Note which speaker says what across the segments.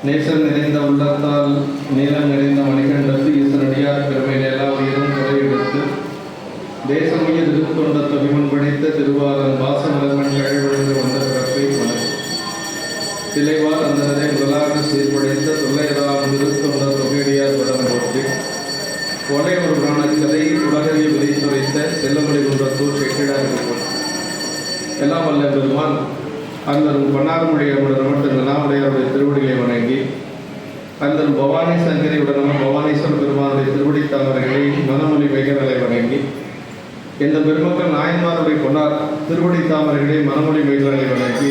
Speaker 1: நேசம் நிறைந்த உள்ளத்தால் நீளம் நிறைந்த மணிகண்டத்து ஈசனடியார் பெருமையில் எல்லா உயிரும் குறையெடுத்து தேசமைய திருத்தொண்ட தொகைமன் படைத்த திருவாரன் வாசமலர்மன் கழிவழிந்து வந்த பிறப்பை வணக்கம். சிலைவார் அந்தனரை முதலாக சீர்படைத்த தொல்லையதாம் திருத்தொண்ட தொகையடியார் படம் போற்றி கொலை ஒரு புராணக்கதை உலகை விதைத்துரைத்த செல்லமொழி குன்றத்தூர் செக்கிடாருக்கு போற்றி எல்லாம் வல்ல பெருமான் அந்தரும் பன்னார்மொழியுடன் மட்டும் நாவுடையாருடைய திருவடிகளை வணங்கி அந்தரும் பவானி சங்கரியுடன் பவானீஸ்வர பெருமானுடைய திருவடி தாமரைகளை மனமொழி வைகர்களை வணங்கி இந்த பெருமக்கள் நாயன்மாருடைய கொண்டார் திருவடி தாமரைகளை மனமொழி வைகர்களை வணங்கி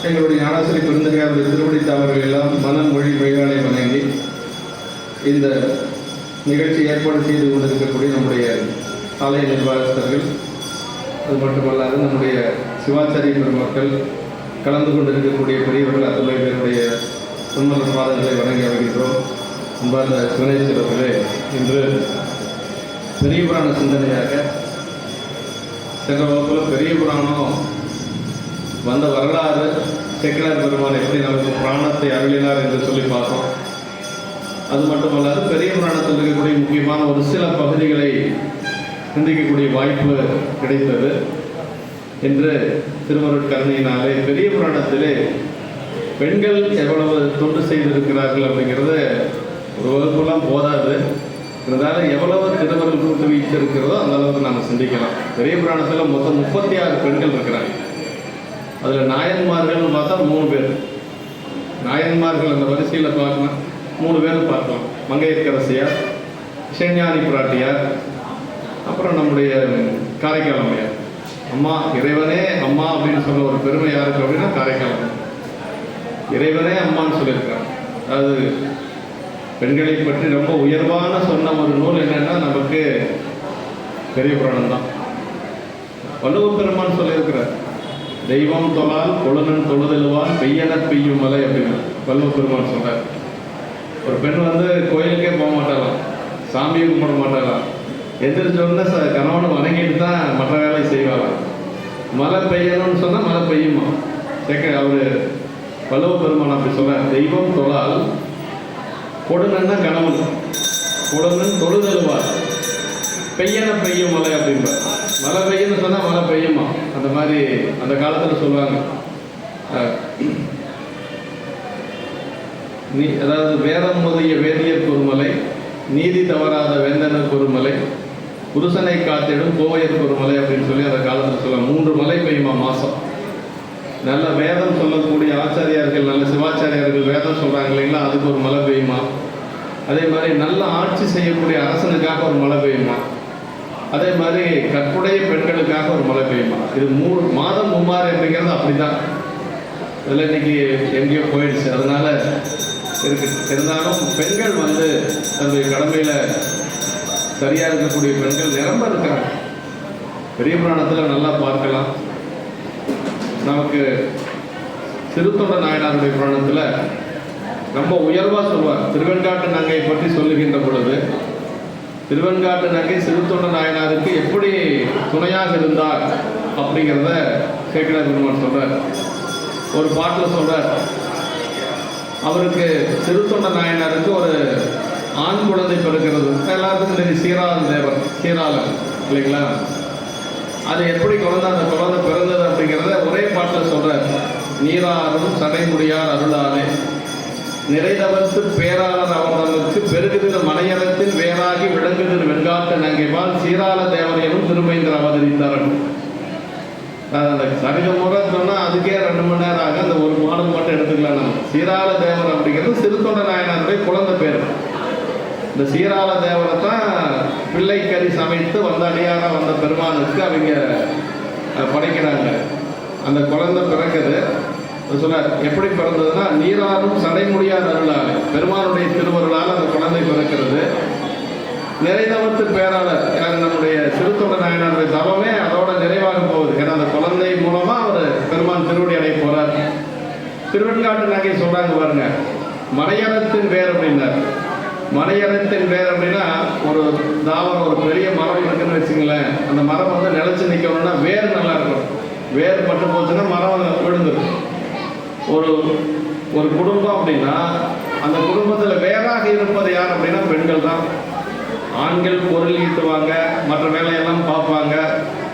Speaker 1: எங்களுடைய ஞானாசிரி பெருந்தகையாருடைய திருவடி தாமரைகள் எல்லாம் மனமொழி வைகர்களை வணங்கி இந்த நிகழ்ச்சி ஏற்பாடு செய்து கொண்டிருக்கக்கூடிய நம்முடைய ஆலய நிர்வாகஸ்தர்கள், அது மட்டுமல்லாது நம்முடைய சிவாச்சாரிய பெருமக்கள், கலந்து கொண்டிருக்கக்கூடிய பெரியவர்கள் அத்துணை பேருடைய உண்மலர் பாதங்களை வணங்கி வருகின்றோம். அன்பார்ந்த சிவனேஸ்வரர்களே, இன்று பெரிய புராண சிந்தனையாக சென்ற வகுப்பில் பெரிய புராணம் வந்த வரலாறு, செக்கிழார் பெருமான் எப்படி நமக்கு புராணத்தை அருளினார் என்று சொல்லி பார்த்தோம். அது மட்டுமல்லாது பெரிய புராணத்தில் இருக்கக்கூடிய முக்கியமான ஒரு சில பகுதிகளை சிந்திக்கக்கூடிய வாய்ப்பு கிடைத்தது. என்று திருவருட்கருணையினாலே பெரிய புராணத்திலே பெண்கள் எவ்வளவு தொண்டு செய்திருக்கிறார்கள் அப்படிங்கிறத ஒரு வகுப்புலாம் போதாது. இருந்தாலும் எவ்வளவு திருவருள் கூட்டு வைத்திருக்கிறதோ அந்த அளவுக்கு நம்ம சிந்திக்கலாம். பெரிய புராணத்தில் மொத்தம் 36 பெண்கள் இருக்கிறாங்க. அதில் நாயன்மார்கள்னு பார்த்தா 3 பேர். நாயன்மார்கள் அந்த வரிசையில் பார்க்கலாம் 3 பேரும் பார்க்கலாம். மங்கையர்க்கரசியார், இசைஞானி பிராட்டியார், அப்புறம் நம்முடைய காரைக்கால் அம்மையார். அம்மா இறைவனே அம்மா அப்படின்னு சொல்ல ஒரு பெருமை யாருக்கு அப்படின்னா காரைக்கால் அம்மா. இறைவனே அம்மான்னு சொல்லியிருக்காங்க. அது பெண்களை பற்றி ரொம்ப உயர்வான சொன்ன ஒரு நூல் என்னன்னா நமக்கு பெரிய புராணம் தான். வள்ளுவ பெருமான் சொல்லியிருக்கிறார், தெய்வம் தொழால் கொழுநன் தொழுதெழுவான் பெய்யன பெய்யும் மலை அப்படின்னு வள்ளுவ பெருமான் சொல்றார். ஒரு பெண் கோயிலுக்கே போக மாட்டாளாம், சாமியை கும்பிட மாட்டாளாம், எந்திரிச்சோடனே கணவனை வணங்கிட்டு தான் மற்ற வேலை செய்வாங்க. மழை பெய்யணும்னு சொன்னால் மழை பெய்யுமா? அவர் வள்ளுவ பெருமான் அப்படி சொல்கிறார், தெய்வம் தொழால் கொடுனன்னா கணவன், கொடுனன் தொழுதெழுவார் பெய்யன பெய்யும் மழை அப்படின்பார். மழை பெய்யணும்னு சொன்னால் மழை பெய்யுமா? அந்த மாதிரி அந்த காலத்தில் சொல்லுவாங்க. அதாவது வேதம் முதலிய வேதியர் குறுமலை, நீதி தவறாத வேந்தனர் குறுமலை, புருஷனை காத்திடும் கோவையர் குறுமலை அப்படின்னு சொல்லி அந்த காலத்தில் சொல்லுவாங்க. 3 மலை பெய்யுமா மாதம். நல்ல வேதம் சொல்லக்கூடிய ஆச்சாரியார்கள், நல்ல சிவாச்சாரியார்கள் வேதம் சொல்கிறாங்க இல்லைங்களா, அதுக்கு ஒரு மழை பெய்யுமா. அதே மாதிரி நல்ல ஆட்சி செய்யக்கூடிய அரசனுக்காக ஒரு மழை பெய்யுமா. அதே மாதிரி கற்புடைய பெண்களுக்காக ஒரு மழை பெய்யுமா. இது மாதம் மும்மாறு அப்படிங்கிறது அப்படி தான். அதில் இன்னைக்கு எங்கேயோ போயிடுச்சு, அதனால இருக்கு. இருந்தாலும் பெண்கள் தன்னுடைய கடமையில் சரியாக இருக்கக்கூடிய பெண்கள் நிரம்ப இருக்கிறாங்க. பெரிய புராணத்தில் நல்லா பார்க்கலாம். நமக்கு சிறுத்தொண்ட நாயனாருடைய புராணத்தில் ரொம்ப உயர்வாக சொல்வார். திருவெண்காட்டு நங்கை பற்றி சொல்லுகின்ற பொழுது திருவெண்காட்டு நங்கை சிறுத்தொண்ட நாயனாருக்கு எப்படி துணையாக இருந்தார் அப்படிங்கிறத சேக்கிழார் பெருமான் சொல்றார். ஒரு பாட்டில் சொல்றார், அவருக்கு சிறுத்தொண்ட நாயனாருக்கு ஒரு ஆண் குழந்தை பிறக்கிறது. எல்லாத்துக்கும் தெரியும், சீராளன் தேவர், சீராளன் இல்லைங்களா. அது எப்படி அந்த குழந்தை பிறந்தது அப்படிங்கிறத ஒரே பாட்டில் சொல்றார். நீராறும் சடைமுடியார் அருளானே நிறைதவத்து பேராளர் அவர்களுக்கு பெருகுதிர் மலையரத்தில் வேறாகி விளங்குதிர் வெண்காட்டு நங்கைவால் சீராள தேவர் எனும் திருமைந்தர் அவதரித்தார். அந்த சரித முறை சொன்னால் அதுக்கே 2 மணி நேரம் ஆகும். அந்த ஒரு மாடல் மட்டும் எடுத்துக்கலாம். நம்ம சீராள தேவர் அப்படிங்கிறது சிறுத்தொண்ட நாயனாருடைய குழந்தை பேர். இந்த சீராள தேவரை தான் பிள்ளைக்கறி சமைத்து அடியாராக வந்த பெருமானுக்கு அவங்க படைக்கிறாங்க. அந்த குழந்தை பிறக்குது. சொன்னார், எப்படி பிறந்ததுன்னா நீராறும் சடைமுடியார் அருளால், பெருமானுடைய திருவருளால் அந்த குழந்தை பிறக்கிறது. நிறைதவத்து பேராளர், நம்முடைய சிறுத்தொண்ட நாயனாருடைய தவமே அதோட நிறைவாக போகுது. ஏன்னா அந்த குழந்தை மூலமா அவர் பெருமான் திருவடி அடைய போறார். திருவெண்காட்டு நங்கை சொல்றாங்க பாருங்க, மலையறத்தின் வேர் அப்படின்னார். மலையறத்தின் வேர் அப்படின்னா ஒரு தாவரம், ஒரு பெரிய மரம் இருக்குன்னு வச்சுங்களேன். அந்த மரம் நிலைச்சு நிற்கணும்னா வேர் நல்லா இருக்கும். வேர் பட்டு போச்சுன்னா மரம் விழுந்துடும். ஒரு ஒரு குடும்பம் அப்படின்னா அந்த குடும்பத்தில் வேறாக இருப்பது யார் அப்படின்னா பெண்கள் தான். ஆண்கள் பொருள் ஈட்டுவாங்க, மற்ற வேலையெல்லாம் பார்ப்பாங்க,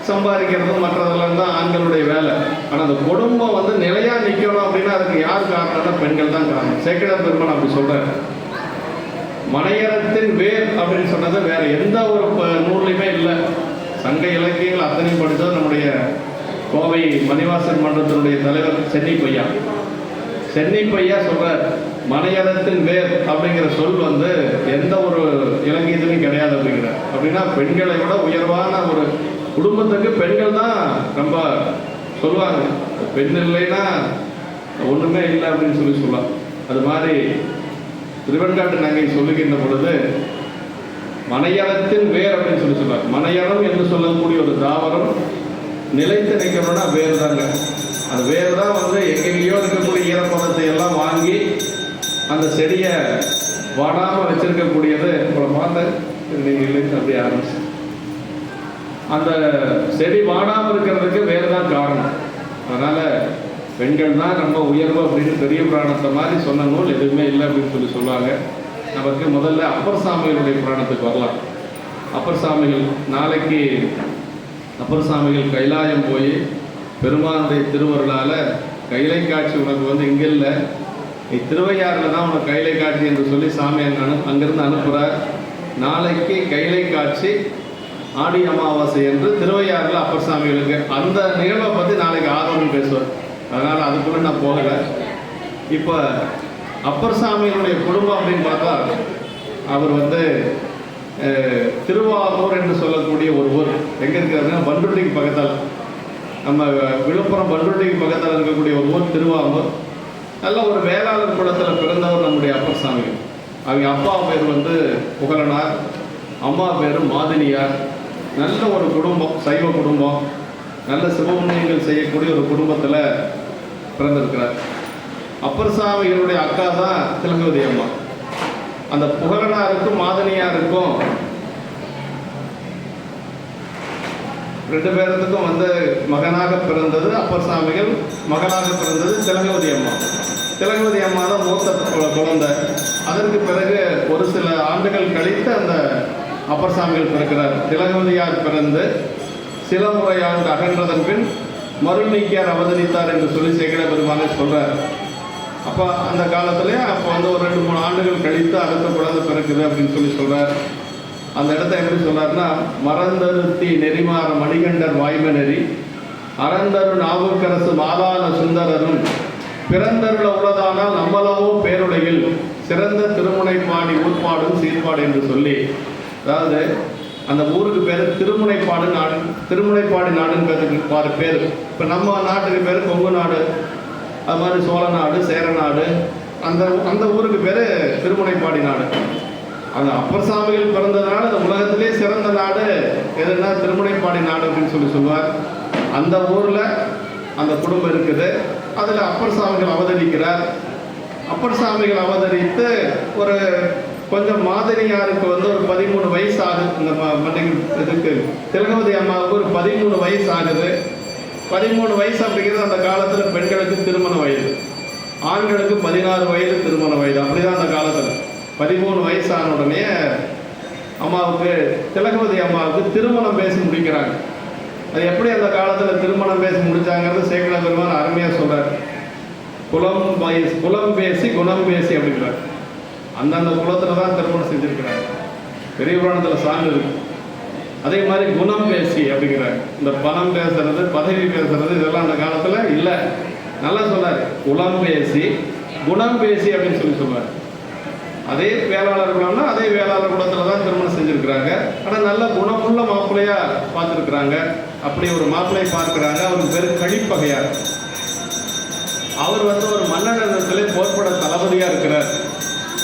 Speaker 1: சம்பாதிக்கிறது மற்றதெல்லாம் தான் ஆண்களுடைய வேலை. ஆனால் அந்த குடும்பம் வந்து நிலையா நிற்கணும் அப்படின்னா அதுக்கு யார் காரணம்னா பெண்கள் தான் காரணம். சேக்கிழார் பெருமான் அப்படி சொல்றாரு. மனையறத்தின் வேர் அப்படின்னு சொன்னது வேற எந்த ஒரு நூல்லையுமே இல்லை. சங்க இலக்கியங்கள் அத்தனையும் படித்தது நம்முடைய கோவை மணிவாசன் மன்றத்தினுடைய தலைவர் சென்னி பையா சொல்றார், மனையறத்தின் வேர் அப்படிங்கிற சொல் வந்து எந்த ஒரு இலக்கியத்திலும் கிடையாது அப்படிங்கிறார். அப்படின்னா பெண்களை விட உயர்வான ஒரு குடும்பத்துக்கு பெண்கள் தான் ரொம்ப சொல்லுவாங்க. பெண் இல்லைன்னா ஒண்ணுமே இல்லை அப்படின்னு சொல்லலாம். அது மாதிரி திருவெண்காட்டு நங்கை சொல்லுகின்ற பொழுது மனையறத்தின் வேர் அப்படின்னு சொல்லுவார். மனையறம் என்று சொல்லக்கூடிய ஒரு தாவரம் நிலைத்து நிற்கணும்னா வேறு தாங்க. அந்த வேறு தான் வந்து எங்கெங்கேயோ இருக்கக்கூடிய ஈரப்பதத்தை எல்லாம் வாங்கி அந்த செடியை வாடாமல் வச்சிருக்கக்கூடியது. உங்களை பார்த்த நீங்கள் இல்லைன்னு அப்படி ஆரம்பிச்சு அந்த செடி வாடாமல் இருக்கிறதுக்கு வேறு தான் காரணம். அதனால பெண்கள் தான் ரொம்ப உயர்வு அப்படின்னு பெரிய புராணத்தை மாதிரி சொன்ன நூல் எதுவுமே இல்லை அப்படின்னு சொல்லுவாங்க. நமக்கு முதல்ல அப்பர் சாமிகளுடைய புராணத்துக்கு வரலாம். அப்பர் சாமிகள் நாளைக்கு அப்பர் சாமிகள் கைலாயம் போய் பெருமானுடைய திருவருளால் கைலை காட்சி உனக்கு வந்து இங்கே இல்லை, நீ திருவையாறில் தான் உனக்கு கைலை காட்சி என்று சொல்லி சாமி அங்கிருந்து அனுப்புகிறார். நாளைக்கு கைலை காட்சி ஆடி அமாவாசை என்று திருவையாறில் அப்பர் சாமிகளுக்கு அந்த நிகழ்வை பற்றி நாளைக்கு ஆர்வம் பேசுவார். அதனால் அதுக்குள்ளே நான் போகலை. இப்போ அப்பர் சாமிகளுடைய குடும்பம் அப்படின்னு பார்த்தா அவர் வந்து திருவாரூர் என்று சொல்லக்கூடிய ஒரு ஊர் எங்கே இருக்கிறதுனா பண்ருட்டிக்கு பக்கத்தால், நம்ம விழுப்புரம் பண்ருட்டிக்கு பக்கத்தில் இருக்கக்கூடிய ஒரு ஊர் திருவாரூர். நல்ல ஒரு வேளாளர் குலத்தில் பிறந்தவர் நம்முடைய அப்பர் சாமிகள். அவங்க அப்பா பேர் வந்து புகழனார், அம்மா பேர் மாதினியார். நல்ல ஒரு குடும்பம், சைவ குடும்பம், நல்ல சிவபுண்ணியங்கள் செய்யக்கூடிய ஒரு குடும்பத்தில் பிறந்திருக்கிறார். அப்பர் சாமிகளுடைய அக்கா தான் திலகவதி அம்மா. அந்த புகழனாருக்கும் மாதினியாருக்கும் ரெண்டு பேர்த்துக்கும் வந்து மகனாக பிறந்தது அப்பர் சாமிகள், மகளாக பிறந்தது திலகவதி அம்மா. திலகவதி அம்மா தான் மூத்த குழந்தை. அதற்கு பிறகு ஒரு சில ஆண்டுகள் கழித்து அந்த அப்பர் சாமிகள் பிறக்கிறார். திலகவதியார் பிறந்து சில முறை ஆண்டு அகன்றதன் பின் மருள்நீக்கியார் அவதரித்தார் என்று சொல்லி சேக்கிழார் பெருமானே சொல்றார். அப்போ அந்த காலத்திலே அப்போ வந்து ஒரு 2-3 ஆண்டுகள் கழித்து அடுத்த குழந்தை பிறக்குது அப்படின்னு சொல்லி சொல்றார். அந்த இடத்த எப்படி சொல்றாருன்னா, மறந்தருத்தி நெறிமாற மணிகண்டர் வாய்ம நெறி அறந்தரு நாவுக்கரசு மாலான சுந்தரரும் பிறந்தருள உள்ளதானால் நம்மளவோ பேருடையில் சிறந்த திருமுனைப்பாடி ஊர்ப்பாடும் சீர்பாடு என்று சொல்லி, அதாவது அந்த ஊருக்கு பேர் திருமுனைப்பாடு நாடு, திருமுனைப்பாடி நாடுன்னு பேர். இப்போ நம்ம நாட்டுக்கு பேர் கொங்கு நாடு, அது மாதிரி சோழ நாடு, சேர நாடு, அந்த அந்த ஊருக்கு பேர் திருமுனைப்பாடி நாடு. அந்த அப்பர் சாமிகள் பிறந்ததுனால அந்த உலகத்திலே சிறந்த நாடு எதுனா திருமுனைப்பாடி நாடு அப்படின்னு சொல்லுவார். அந்த ஊரில் அந்த குடும்பம் இருக்குது. அதில் அப்பர் சாமிகள் அவதரிக்கிறார். அப்பர் சாமிகள் அவதரித்து ஒரு கொஞ்சம் மாதினியாருக்கு வந்து ஒரு 13 வயசு ஆகுது. இந்த இதுக்கு திலகவதி அம்மாவுக்கு ஒரு 13 வயசு ஆகுது. 13 வயசு அப்படிங்கிறது அந்த காலத்தில் பெண்களுக்கு திருமண வயது, ஆண்களுக்கு 16 வயது திருமண வயது. அப்படிதான் அந்த காலத்தில் 13 வயசான உடனே அம்மாவுக்கு, திலகவதி அம்மாவுக்கு திருமணம் பேசி முடிக்கிறாங்க. அது எப்படி அந்த காலத்தில் திருமணம் பேசி முடிச்சாங்கிறது சேக்கிழார் பெருமான் அருமையாக சொல்றார். குலம் பேசி குணம் பேசி அப்படிங்கிறார். அந்தந்த குலத்தில் தான் திருமணம் செஞ்சிருக்கிறாங்க. பெரிய புராணத்தில் சான்று இருக்கு. அதே மாதிரி குணம் பேசி அப்படிங்கிறார். இந்த பணம் பேசுறது, பதவி பேசுறது இதெல்லாம் அந்த காலத்தில் இல்லை. நல்லா சொன்னார். குலம் பேசி குணம் பேசி அப்படின்னு சொல்லுவார். அதே வேளாளர் குலம்னா அதே வேளாளர் குலத்தில் தான் திருமணம் செஞ்சுருக்கிறாங்க. ஆனால் நல்ல குணமுள்ள மாப்பிள்ளையா பார்த்துருக்குறாங்க. அப்படி ஒரு மாப்பிள்ளையை பார்க்குறாங்க. அவருக்கு பேர் கழிப்பகையார். அவர் வந்து ஒரு மன்னனிடத்திலே போர்ப்படை தளபதியாக இருக்கிறார்.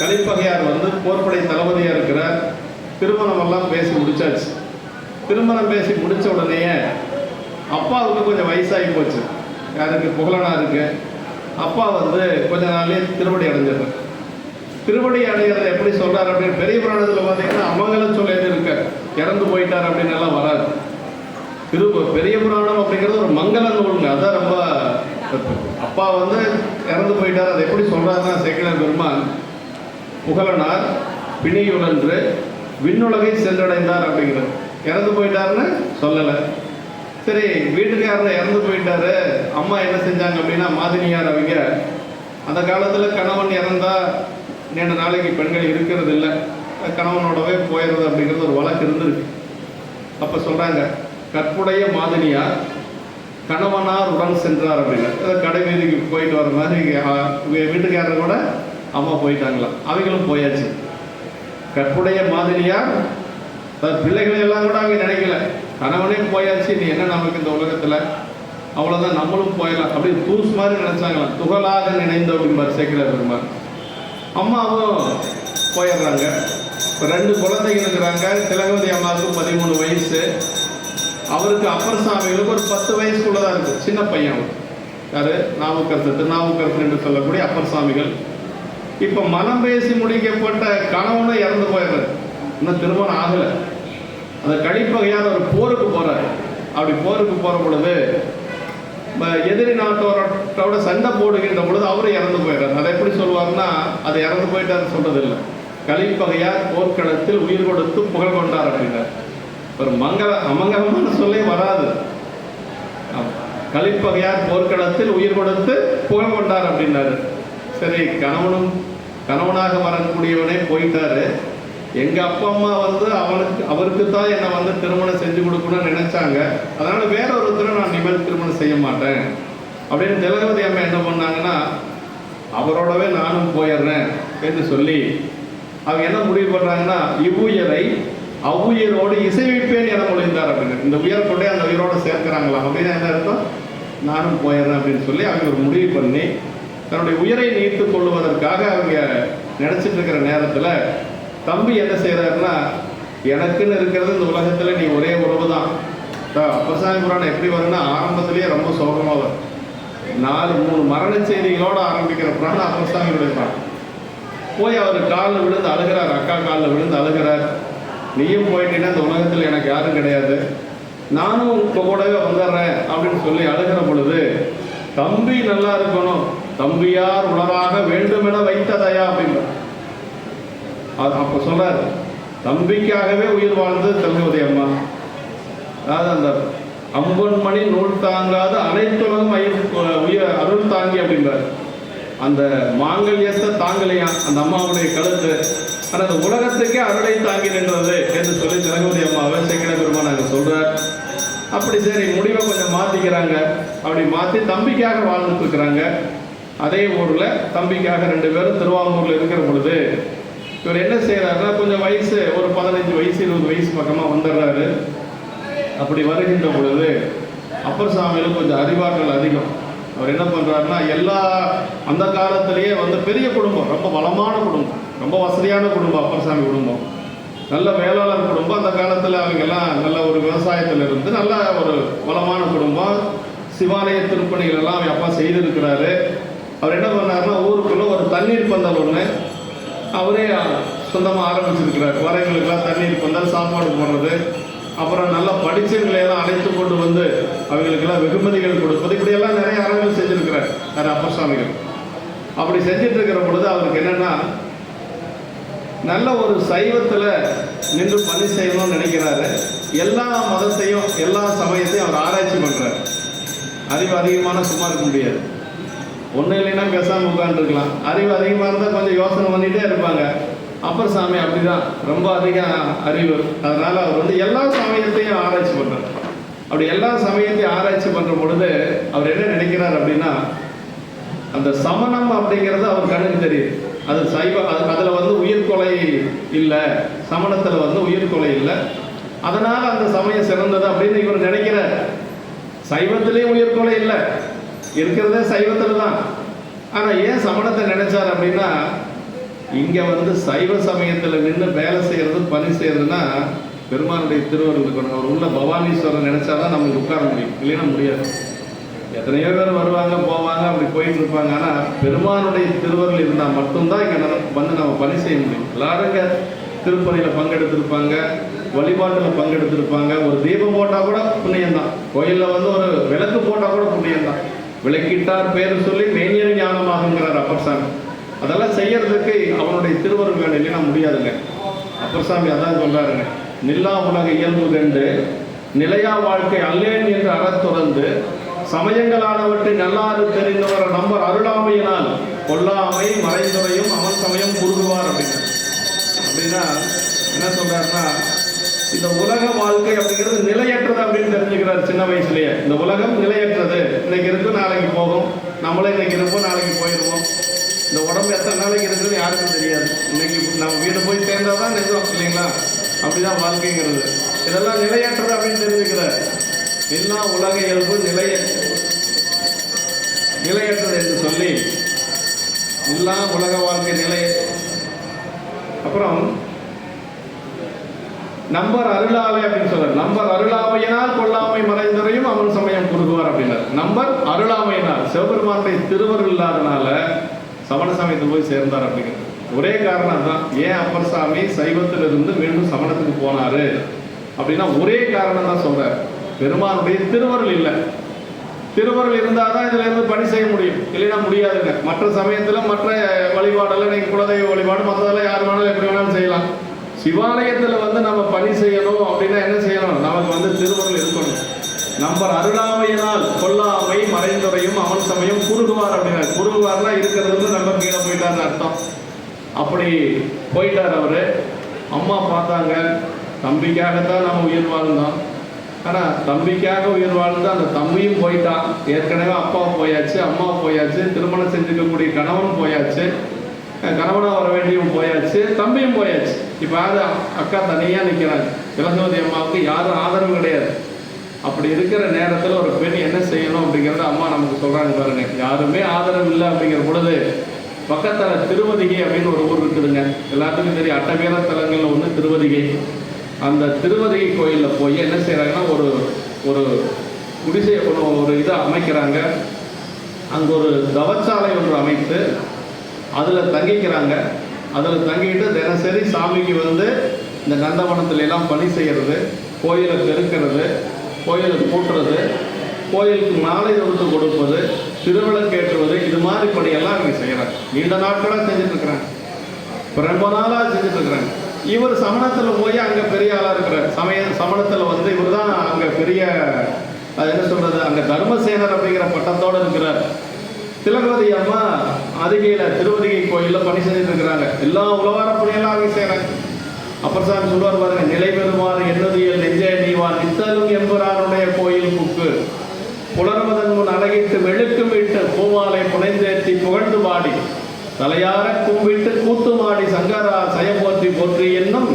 Speaker 1: கழிப்பகையார் வந்து போர்ப்படை தளபதியாக இருக்கிறார். திருமணம் எல்லாம் பேசி முடிச்சாச்சு. திருமணம் பேசி முடித்த உடனேயே அப்பாவுக்கு கொஞ்சம் வயசாகி போச்சு. யாருக்கு? புகழனாருக்கு. அப்பா வந்து கொஞ்ச நாள்லேயே திருவடி அடைஞ்சிடுறார். திருவடி அடைகிறத எப்படி சொல்றாரு அப்படின்னு பெரிய புராணத்தில் பார்த்தீங்கன்னா அமங்கலம் சொல்ல இருக்க, இறந்து போயிட்டார் அப்படின்னு எல்லாம் வராது. பெரிய புராணம் அப்படிங்கிறது ஒரு மங்கள நூலுங்க. அதான் ரொம்ப அப்பா வந்து இறந்து போயிட்டார். அதை எப்படி சொல்றாருன்னா சேக்கிழார் பெருமான் புகழனார் பிணியுழன்று விண்ணுலகை சென்றடைந்தார் அப்படிங்கிறது. இறந்து போயிட்டாருன்னு சொல்லலை. சரி, வீட்டுக்காரர் இறந்து போயிட்டாரு, அம்மா என்ன செஞ்சாங்க அப்படின்னா மாதினியார் அவங்க அந்த காலத்தில் கணவன் இறந்தா நீண்ட நாளைக்கு பெண்கள் இருக்கிறது இல்லை, கணவனோடவே போயிடுறது அப்படிங்கிறது ஒரு வழக்கு இருந்திருக்கு. அப்போ சொல்கிறாங்க, கற்புடைய மாதினியார் கணவனார் உடன் சென்றார் அப்படின்னு. கடை வீதிக்கு போயிட்டு வர மாதிரி வீட்டுக்காரர் கூட அம்மா போயிட்டாங்களாம், அவங்களும் போயாச்சு. கற்புடைய மாதினியார் பிள்ளைகளை எல்லாம் கூட அவங்க நினைக்கல, கணவனே போயாச்சு, நீ என்ன நமக்கு இந்த உலகத்தில், அவ்வளோதான் நம்மளும் போயிடலாம் அப்படி தூஸ் மாதிரி நினைச்சாங்களாம். துகளாக நினைந்த அப்படிம்பார் சேக்கிழார் பெருமான். அம்மாவும் போயிடுறாங்க. இப்போ 2 குழந்தைகள் இருக்கிறாங்க. திலகவதி அம்மாவுக்கு 13 வயசு, அவருக்கு அப்பர் சாமிகளுக்கு ஒரு 10 வயசுக்குள்ளதான் இருக்கு, சின்ன பையன். யாரு? திருநாவுக்கரசு என்று சொல்லக்கூடிய அப்பர் சாமிகள். இப்போ மனம் பேசி முடிக்கப்பட்ட கணவனும் இறந்து போயிடுறாரு, இன்னும் திருமணம் ஆகலை. அந்த கழிப்பகையார் ஒரு போருக்கு போறாரு. அப்படி போருக்கு போற பொழுது எதிரி நாட்டோட சண்டை போடுகின்ற பொழுது அவரும் இறந்து போயிடுறாரு. அதை எப்படி சொல்லுவாருன்னா, அது இறந்து போயிட்டாரு சொல்றது இல்லை, கழிப்பகையார் போர்க்களத்தில் உயிர் கொடுத்து புகழ் கொண்டார் அப்படின்னார். ஒரு அமங்கலமான சொல்லே வராது. கழிப்பகையார் போர்க்களத்தில் உயிர் கொடுத்து புகழ் கொண்டார் அப்படின்னாரு. சரி, கணவனாக வரக்கூடியவனே போயிட்டாரு. எங்க அப்பா அம்மா வந்து அவருக்கு தான் என்னை வந்து திருமணம் செஞ்சு கொடுக்கணும்னு நினைச்சாங்க, அதனால வேற ஒருத்தரை நான் இனிமேல் திருமணம் செய்ய மாட்டேன் அப்படின்னு திலகவதி அம்மா என்ன பண்ணாங்கன்னா, அவரோடவே நானும் போயிடுறேன் என்று சொல்லி அவங்க என்ன முடிவு பண்றாங்கன்னா, இவ்வுயரை அவ்வுயிரோடு இசைவிப்பேன் என மொழிந்தார் அப்படின்னு. இந்த உயர் கொண்டே அந்த உயிரோட சேர்க்கிறாங்களாம். அப்படின்னு என்ன அர்த்தம், நானும் போயிடுறேன் அப்படின்னு சொல்லி அவங்க ஒரு முடிவு பண்ணி தன்னுடைய உயிரை நீத்துக் கொள்வதற்காக அவங்க நினைச்சிட்டு இருக்கிற நேரத்தில் தம்பி என்ன செய்யறாருன்னா, எனக்குன்னு இருக்கிறது இந்த உலகத்துல நீ ஒரே உறவு தான். அப்பசாமி புராணம் எப்படி வரும்னா, ஆரம்பத்திலேயே ரொம்ப சோகமாக வரும். 4-3 மரண செய்திகளோட ஆரம்பிக்கிற புராணம் அப்பசாமியுடைய புராணம். போய் அவர் காலில் விழுந்து அழுகிறார், அக்கா காலில் விழுந்து அழுகிறார். நீயும் போயிட்டீங்கன்னா இந்த உலகத்தில் எனக்கு யாரும் கிடையாது, நானும் இப்போ கூடவே வந்துடுறேன் அப்படின்னு சொல்லி அழுகிற பொழுது, தம்பி நல்லா இருக்கணும், தம்பியார் உணராக வேண்டும் என வைத்ததையா அப்படின்ற அப்ப சொல்றாரு. தம்பிக்காகவே உயிர் வாழ்ந்து திலகவதி அம்மா. அதாவது அந்த அம்பொன்மணி நூல் தாங்காத அனைத்துலகம் உயிர் அருள் தாங்கி அப்படின்றார். அந்த மாங்கல்யத்தை தாங்கலையா அந்த அம்மாவுடைய கழுத்து, ஆனால் அந்த உலகத்துக்கே அருளை தாங்கி நின்றது என்று சொல்லி திலகவதி அம்மாவை சேக்கிழார் பெருமான் நாங்கள் சொல்றார். அப்படி சரி, முடிவை கொஞ்சம் மாற்றிக்கிறாங்க. அப்படி மாற்றி தம்பிக்காக வாழ்ந்துட்டு இருக்கிறாங்க. அதே ஊரில் தம்பிக்காக 2 பேரும் திருவாங்கூரில் இருக்கிற பொழுது இவர் என்ன செய்கிறாருன்னா, கொஞ்சம் வயசு ஒரு 15 வயசு 20 வயசு பக்கமாக வந்துடுறாரு. அப்படி வருகின்ற பொழுது அப்பர் சாமியில் கொஞ்சம் அறிவாற்றல் அதிகம். அவர் என்ன பண்ணுறாருன்னா, அந்த காலத்திலேயே வந்து பெரிய குடும்பம், ரொம்ப வளமான குடும்பம், ரொம்ப வசதியான குடும்பம் அப்பர் சாமி குடும்பம், நல்ல வேளாளர் குடும்பம். அந்த காலத்தில் அவங்கெல்லாம் நல்ல ஒரு விவசாயத்தில் இருந்து நல்ல ஒரு வளமான குடும்பம். சிவாலய திருப்பணிகள் எல்லாம் அவங்க அப்பா செய்திருக்கிறாரு. அவர் என்ன பண்ணாருன்னா, ஊருக்குள்ள ஒரு தண்ணீர் பந்தல் ஒன்று அவரே சொந்தமாக ஆரம்பிச்சிருக்கிறார். வரைகளுக்கெல்லாம் தண்ணீர் பந்தல், சாப்பாடு போடுறது, அப்புறம் நல்லா படித்தவங்களையெல்லாம் அழைத்து கொண்டு வந்து அவங்களுக்கெல்லாம் வெகுமதிகள் கொடுப்பது, இப்படியெல்லாம் நிறைய அறங்கள் செஞ்சுருக்கிறார் அப்பர் சுவாமிகள். அப்படி செஞ்சுட்டு இருக்கிற பொழுது அவருக்கு என்னென்னா, நல்ல ஒரு சைவத்தில் நின்று பணி செய்யணும்னு நினைக்கிறாரு. எல்லா மதத்தையும் எல்லா சமயத்தையும் அவர் ஆராய்ச்சி பண்ணுறார். அறிவு அதிகமான சும்மா இருக்க முடியாது. ஒன்றும் இல்லைன்னா பேசாமல் உட்காந்துருக்கலாம். அறிவு அதிகமாக இருந்தால் கொஞ்சம் யோசனை பண்ணிகிட்டே இருப்பாங்க. அப்பர் சாமி அப்படிதான், ரொம்ப அதிக அறிவு. அதனால் அவர் வந்து எல்லா சமயத்தையும் ஆராய்ச்சி பண்ணுறார். அப்படி எல்லா சமயத்தையும் ஆராய்ச்சி பண்ணுற பொழுது அவர் என்ன நினைக்கிறார் அப்படின்னா, அந்த சமணம் அப்படிங்கிறது அவர் கண்ணுக்கு தெரியுது. அது சைவ, அதில் வந்து உயிர்கொலை இல்லை, சமணத்தில் வந்து உயிர்கொலை இல்லை, அதனால் அந்த சமயம் சிறந்தது அப்படின்னு இவர் நினைக்கிறார். சைவத்திலேயும் உயிர்கொலை இல்லை, இருக்கிறதே சைவத்தில் தான். ஆனால் ஏன் சமணத்தை நினைச்சார் அப்படின்னா, இங்கே வந்து சைவ சமயத்தில் நின்று வேலை செய்கிறது, பணி செய்கிறதுனா பெருமானுடைய திருவருள் இருக்கணும். அவர் உள்ள பவானீஸ்வரன் நினைச்சாதான் நமக்கு உட்கார முடியும், இல்லைன்னா முடியாது. எத்தனையோ பேர் வருவாங்க போவாங்க, அப்படி போயிட்டு இருப்பாங்க. ஆனால் பெருமானுடைய திருவருள் இருந்தால் மட்டும்தான் இங்கே வந்து நம்ம பணி செய்ய முடியும். எல்லாரும் இங்கே திருப்பணியில் பங்கெடுத்திருப்பாங்க, வழிபாட்டில் பங்கெடுத்திருப்பாங்க. ஒரு தீபம் போட்டால் கூட புண்ணியம்தான். கோயிலில் வந்து ஒரு விளக்கு போட்டால் கூட புண்ணியம்தான். விளக்கிட்டார் பேர் சொல்லி மெய்ஞான ஞானமாகுங்கிறார் அப்பர் சாமி. அதெல்லாம் செய்யறதுக்கு அவனுடைய திருவருள் வேணும், இல்லைன்னா முடியாதுங்க. அப்பர் சாமி அதான் சொல்றாருங்க, நில்லா உலக இயல்பு கண்டு நிலையா வாழ்க்கை அல்லேன் என்று அறத்துறந்து சமயங்களானவற்றை நல்லாறு தெரிந்தவர நம்பர் அருளாமையினால் கொல்லாமை மறைந்துரையும் அமல் சமயம் குறுகுவார் அப்படின்னா என்ன சொல்றாருன்னா, இந்த உலக வாழ்க்கை அப்படிங்கிறது நிலையற்றது அப்படின்னு தெரிஞ்சுக்கிறார் சின்ன வயசுலயே. இந்த உலகம் நிலையற்றது, இன்னைக்கு இருக்கு நாளைக்கு போகும், நம்மளே இன்னைக்கு இருப்போம் நாளைக்கு போயிடுவோம். இந்த உடம்பு எத்தனை நாளைக்கு இருக்குன்னு யாருக்கும் தெரியாது. இன்னைக்கு நம்ம வீடு போய் சேர்ந்தாதான் நிஜம் இல்லைங்களா? அப்படிதான் வாழ்க்கைங்கிறது. இதெல்லாம் நிலையற்றது அப்படின்னு தெரிஞ்சுக்கிறார். எல்லாம் உலக இயல்பு நிலையற்றது என்று சொல்லி எல்லாம் உலக வாழ்க்கை நிலை. அப்புறம் நம்பர் அருளாமை அப்படின்னு சொல்றாரு. நம்பர் அருளாமையினால் கொல்லாமை மறைந்துரையும் அவன் சமயம் குறுகுவார் அப்படின்னார். நம்பர் அருளாமையினால், சிவபெருமானுடைய திருவருள் இல்லாதனால சமண சமயத்தில் போய் சேர்ந்தார் அப்படிங்கிறது ஒரே காரணம் தான். ஏன் அப்பர் சாமி சைவத்திலிருந்து மீண்டும் சமணத்துக்கு போனாரு அப்படின்னா ஒரே காரணம் தான் சொல்றாரு. பெருமானுடைய திருவருள் இல்லை. திருவருள் இருந்தால் தான் இதுல இருந்து பணி செய்ய முடியும், இல்லைன்னா முடியாதுங்க. மற்ற சமயத்தில் மற்ற வழிபாடெல்லாம் நீங்கள் குலதெய்வ வழிபாடு மற்றதெல்லாம் யார் வேணாலும் எப்படி வேணாலும் செய்யலாம். சிவாலயத்தில் வந்து நம்ம பணி செய்யணும் அப்படின்னா என்ன செய்யணும்? நமக்கு வந்து திருவருள் இருக்கணும். நம்பர் அருளாமையினால் கொல்லாமை மறைந்துரையும் அவன் சமயம் குறுகுவார் அப்படின்னா, குறுகுவார்னா இருக்கிறது நம்ம கீழே போயிட்டார்னு அர்த்தம். அப்படி போயிட்டார் அவரு. அம்மா பார்த்தாங்க, தம்பிக்காகத்தான் நம்ம உயிர் வாழ்ந்தோம். ஆனால் தம்பிக்காக உயிர் வாழ்ந்து அந்த தம்பியும் போயிட்டான். ஏற்கனவே அப்பா போயாச்சு, அம்மா போயாச்சு, திருமணம் செஞ்சுக்கக்கூடிய கணவன் போயாச்சு, கணவனாக வர வேண்டியவன் போயாச்சு, தம்பியும் போயாச்சு. இப்போ அது அக்கா தனியாக நிற்கிறாங்க. இளங்கோதி அம்மாவுக்கு யாரும் ஆதரவு கிடையாது. அப்படி இருக்கிற நேரத்தில் ஒரு பெண் என்ன செய்யணும் அப்படிங்கிறத அம்மா நமக்கு சொல்கிறாங்க பாருங்க. யாருமே ஆதரவு இல்லை அப்படிங்கிற பொழுது பக்கத்தில் திருவதிகை அப்படின்னு ஒரு ஊர் இருக்குதுங்க, எல்லாத்துக்கும் தெரியும். அட்டவீர தலங்களில் ஒன்று திருவதிகை. அந்த திருவதிகை கோயிலில் போய் என்ன செய்கிறாங்கன்னா ஒரு ஒரு குடிசை ஒரு இதை அமைக்கிறாங்க. அங்கே ஒரு தவச்சாலை ஒன்று அமைத்து அதில் தங்கிக்கிறாங்க. அதில் தங்கிட்டு தினசரி சாமிக்கு வந்து இந்த நந்தவனத்துல எல்லாம் பணி செய்கிறது, கோயிலை பெருக்கிறது, கோயிலை கூட்டுறது, கோயிலுக்கு மாலை தொடுத்து கொடுப்பது, திருவிளக்கேற்றுவது, இது மாதிரி பணியெல்லாம் இவங்க செய்கிறாங்க. நீண்ட நாட்களாக செஞ்சுட்ருக்குறாங்க, ரொம்ப நாளாக செஞ்சுட்ருக்குறாங்க. இவர் சமணத்தில் போய் அங்கே பெரிய ஆளாக இருக்கிறார். சமணத்தில் வந்து இவர் தான் அங்கே பெரிய, அது என்ன சொல்கிறது, அங்கே தர்மசேனர் அப்படிங்கிற பட்டத்தோடு இருக்கிறார். திலகவதி அம்மா அதிகையில் திருவதிகை கோயிலில் பணி செஞ்சுட்டு இருக்கிறாங்க. எல்லா உலவார பணியெல்லாம் அங்கே செய்கிறாங்க. அப்பர் சாமி சொல்வார் பாருங்க, நிலை பெறுமாறு என்னதியல் நெஞ்சே நீவா நித்தலும் எம்பரானுடைய கோயில் புக்கு புலர்வதன் முன் அழகிட்டு வெளுக்கும் விட்டு பூவாலை புனைந்தேற்றி புகழ்ந்து பாடி தலையார கும்பிட்டு கூத்து மாடி சங்கரா சயபோற்றி போற்றி என்னும்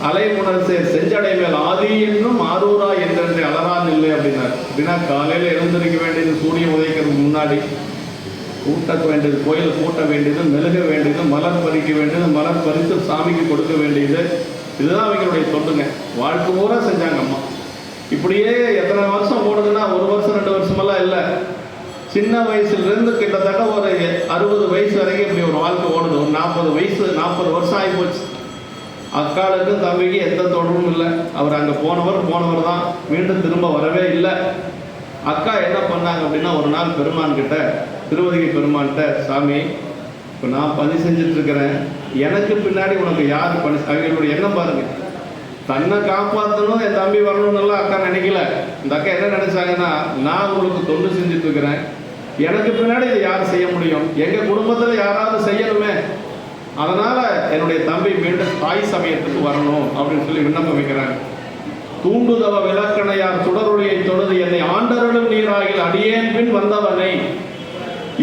Speaker 1: அலை புணர்சே செஞ்சடை மேல் ஆதி என்னும் ஆரூரா என்றென்று அலரான் இல்லை அப்படின்னார். அப்படின்னா காலையில் எழுந்திருக்க வேண்டியது சூரியன் உதைக்கிறதுக்கு முன்னாடி, கூட்ட வேண்டியது, கோயில் கூட்ட வேண்டியது, மெழுக வேண்டியது, மலர் பறிக்க வேண்டியது, மலர் பறித்து சாமிக்கு கொடுக்க வேண்டியது, இதுதான் அவங்களுடைய தொண்டுங்க. வாழ்க்கை பூரா செஞ்சாங்க அம்மா. இப்படியே எத்தனை வருஷம் ஓடுதுன்னா 1 வருஷம் 2 வருஷமெல்லாம் இல்லை. சின்ன வயசுலேருந்து கிட்டத்தட்ட ஒரு 60 வயசு வரைக்கும் இப்படி ஒரு வாழ்க்கை ஓடுது. ஒரு 40 வருஷம் ஆகி போச்சு. அக்காளுக்கு தம்பிக்கு எந்த தொடர்பும் இல்லை. அவர் அங்கே போனவர் தான், மீண்டும் திரும்ப வரவே இல்லை. அக்கா என்ன பண்ணாங்க அப்படின்னா, ஒரு நாள் பெருமான்கிட்ட, திருவதிகை பெருமான்கிட்ட, சாமி இப்போ நான் பணி செஞ்சிட்ருக்கிறேன், எனக்கு பின்னாடி உனக்கு யார் பணி, அவங்களுடைய எண்ணம் பாருங்க, தன்னை காப்பாற்றணும், என் தம்பி வரணும்னுலாம் அக்கா நினைக்கல. இந்த அக்கா என்ன நினைச்சாங்கன்னா, நான் உங்களுக்கு தொண்டு செஞ்சுட்ருக்கிறேன், எனக்கு பின்னாடி இதை யார் செய்ய முடியும், எங்கள் குடும்பத்தில் யாராவது செய்யணுமே, அதனால் என்னுடைய தம்பி மீண்டும் தாய் சமயத்துக்கு வரணும் அப்படின்னு சொல்லி விண்ணப்பம் வைக்கிறாங்க. தூண்டுதவ விளக்கணையார் சுடரொளியை தொழுது என்னை ஆண்டருளும் நீராகில் அடியேன் பின் வந்தவனை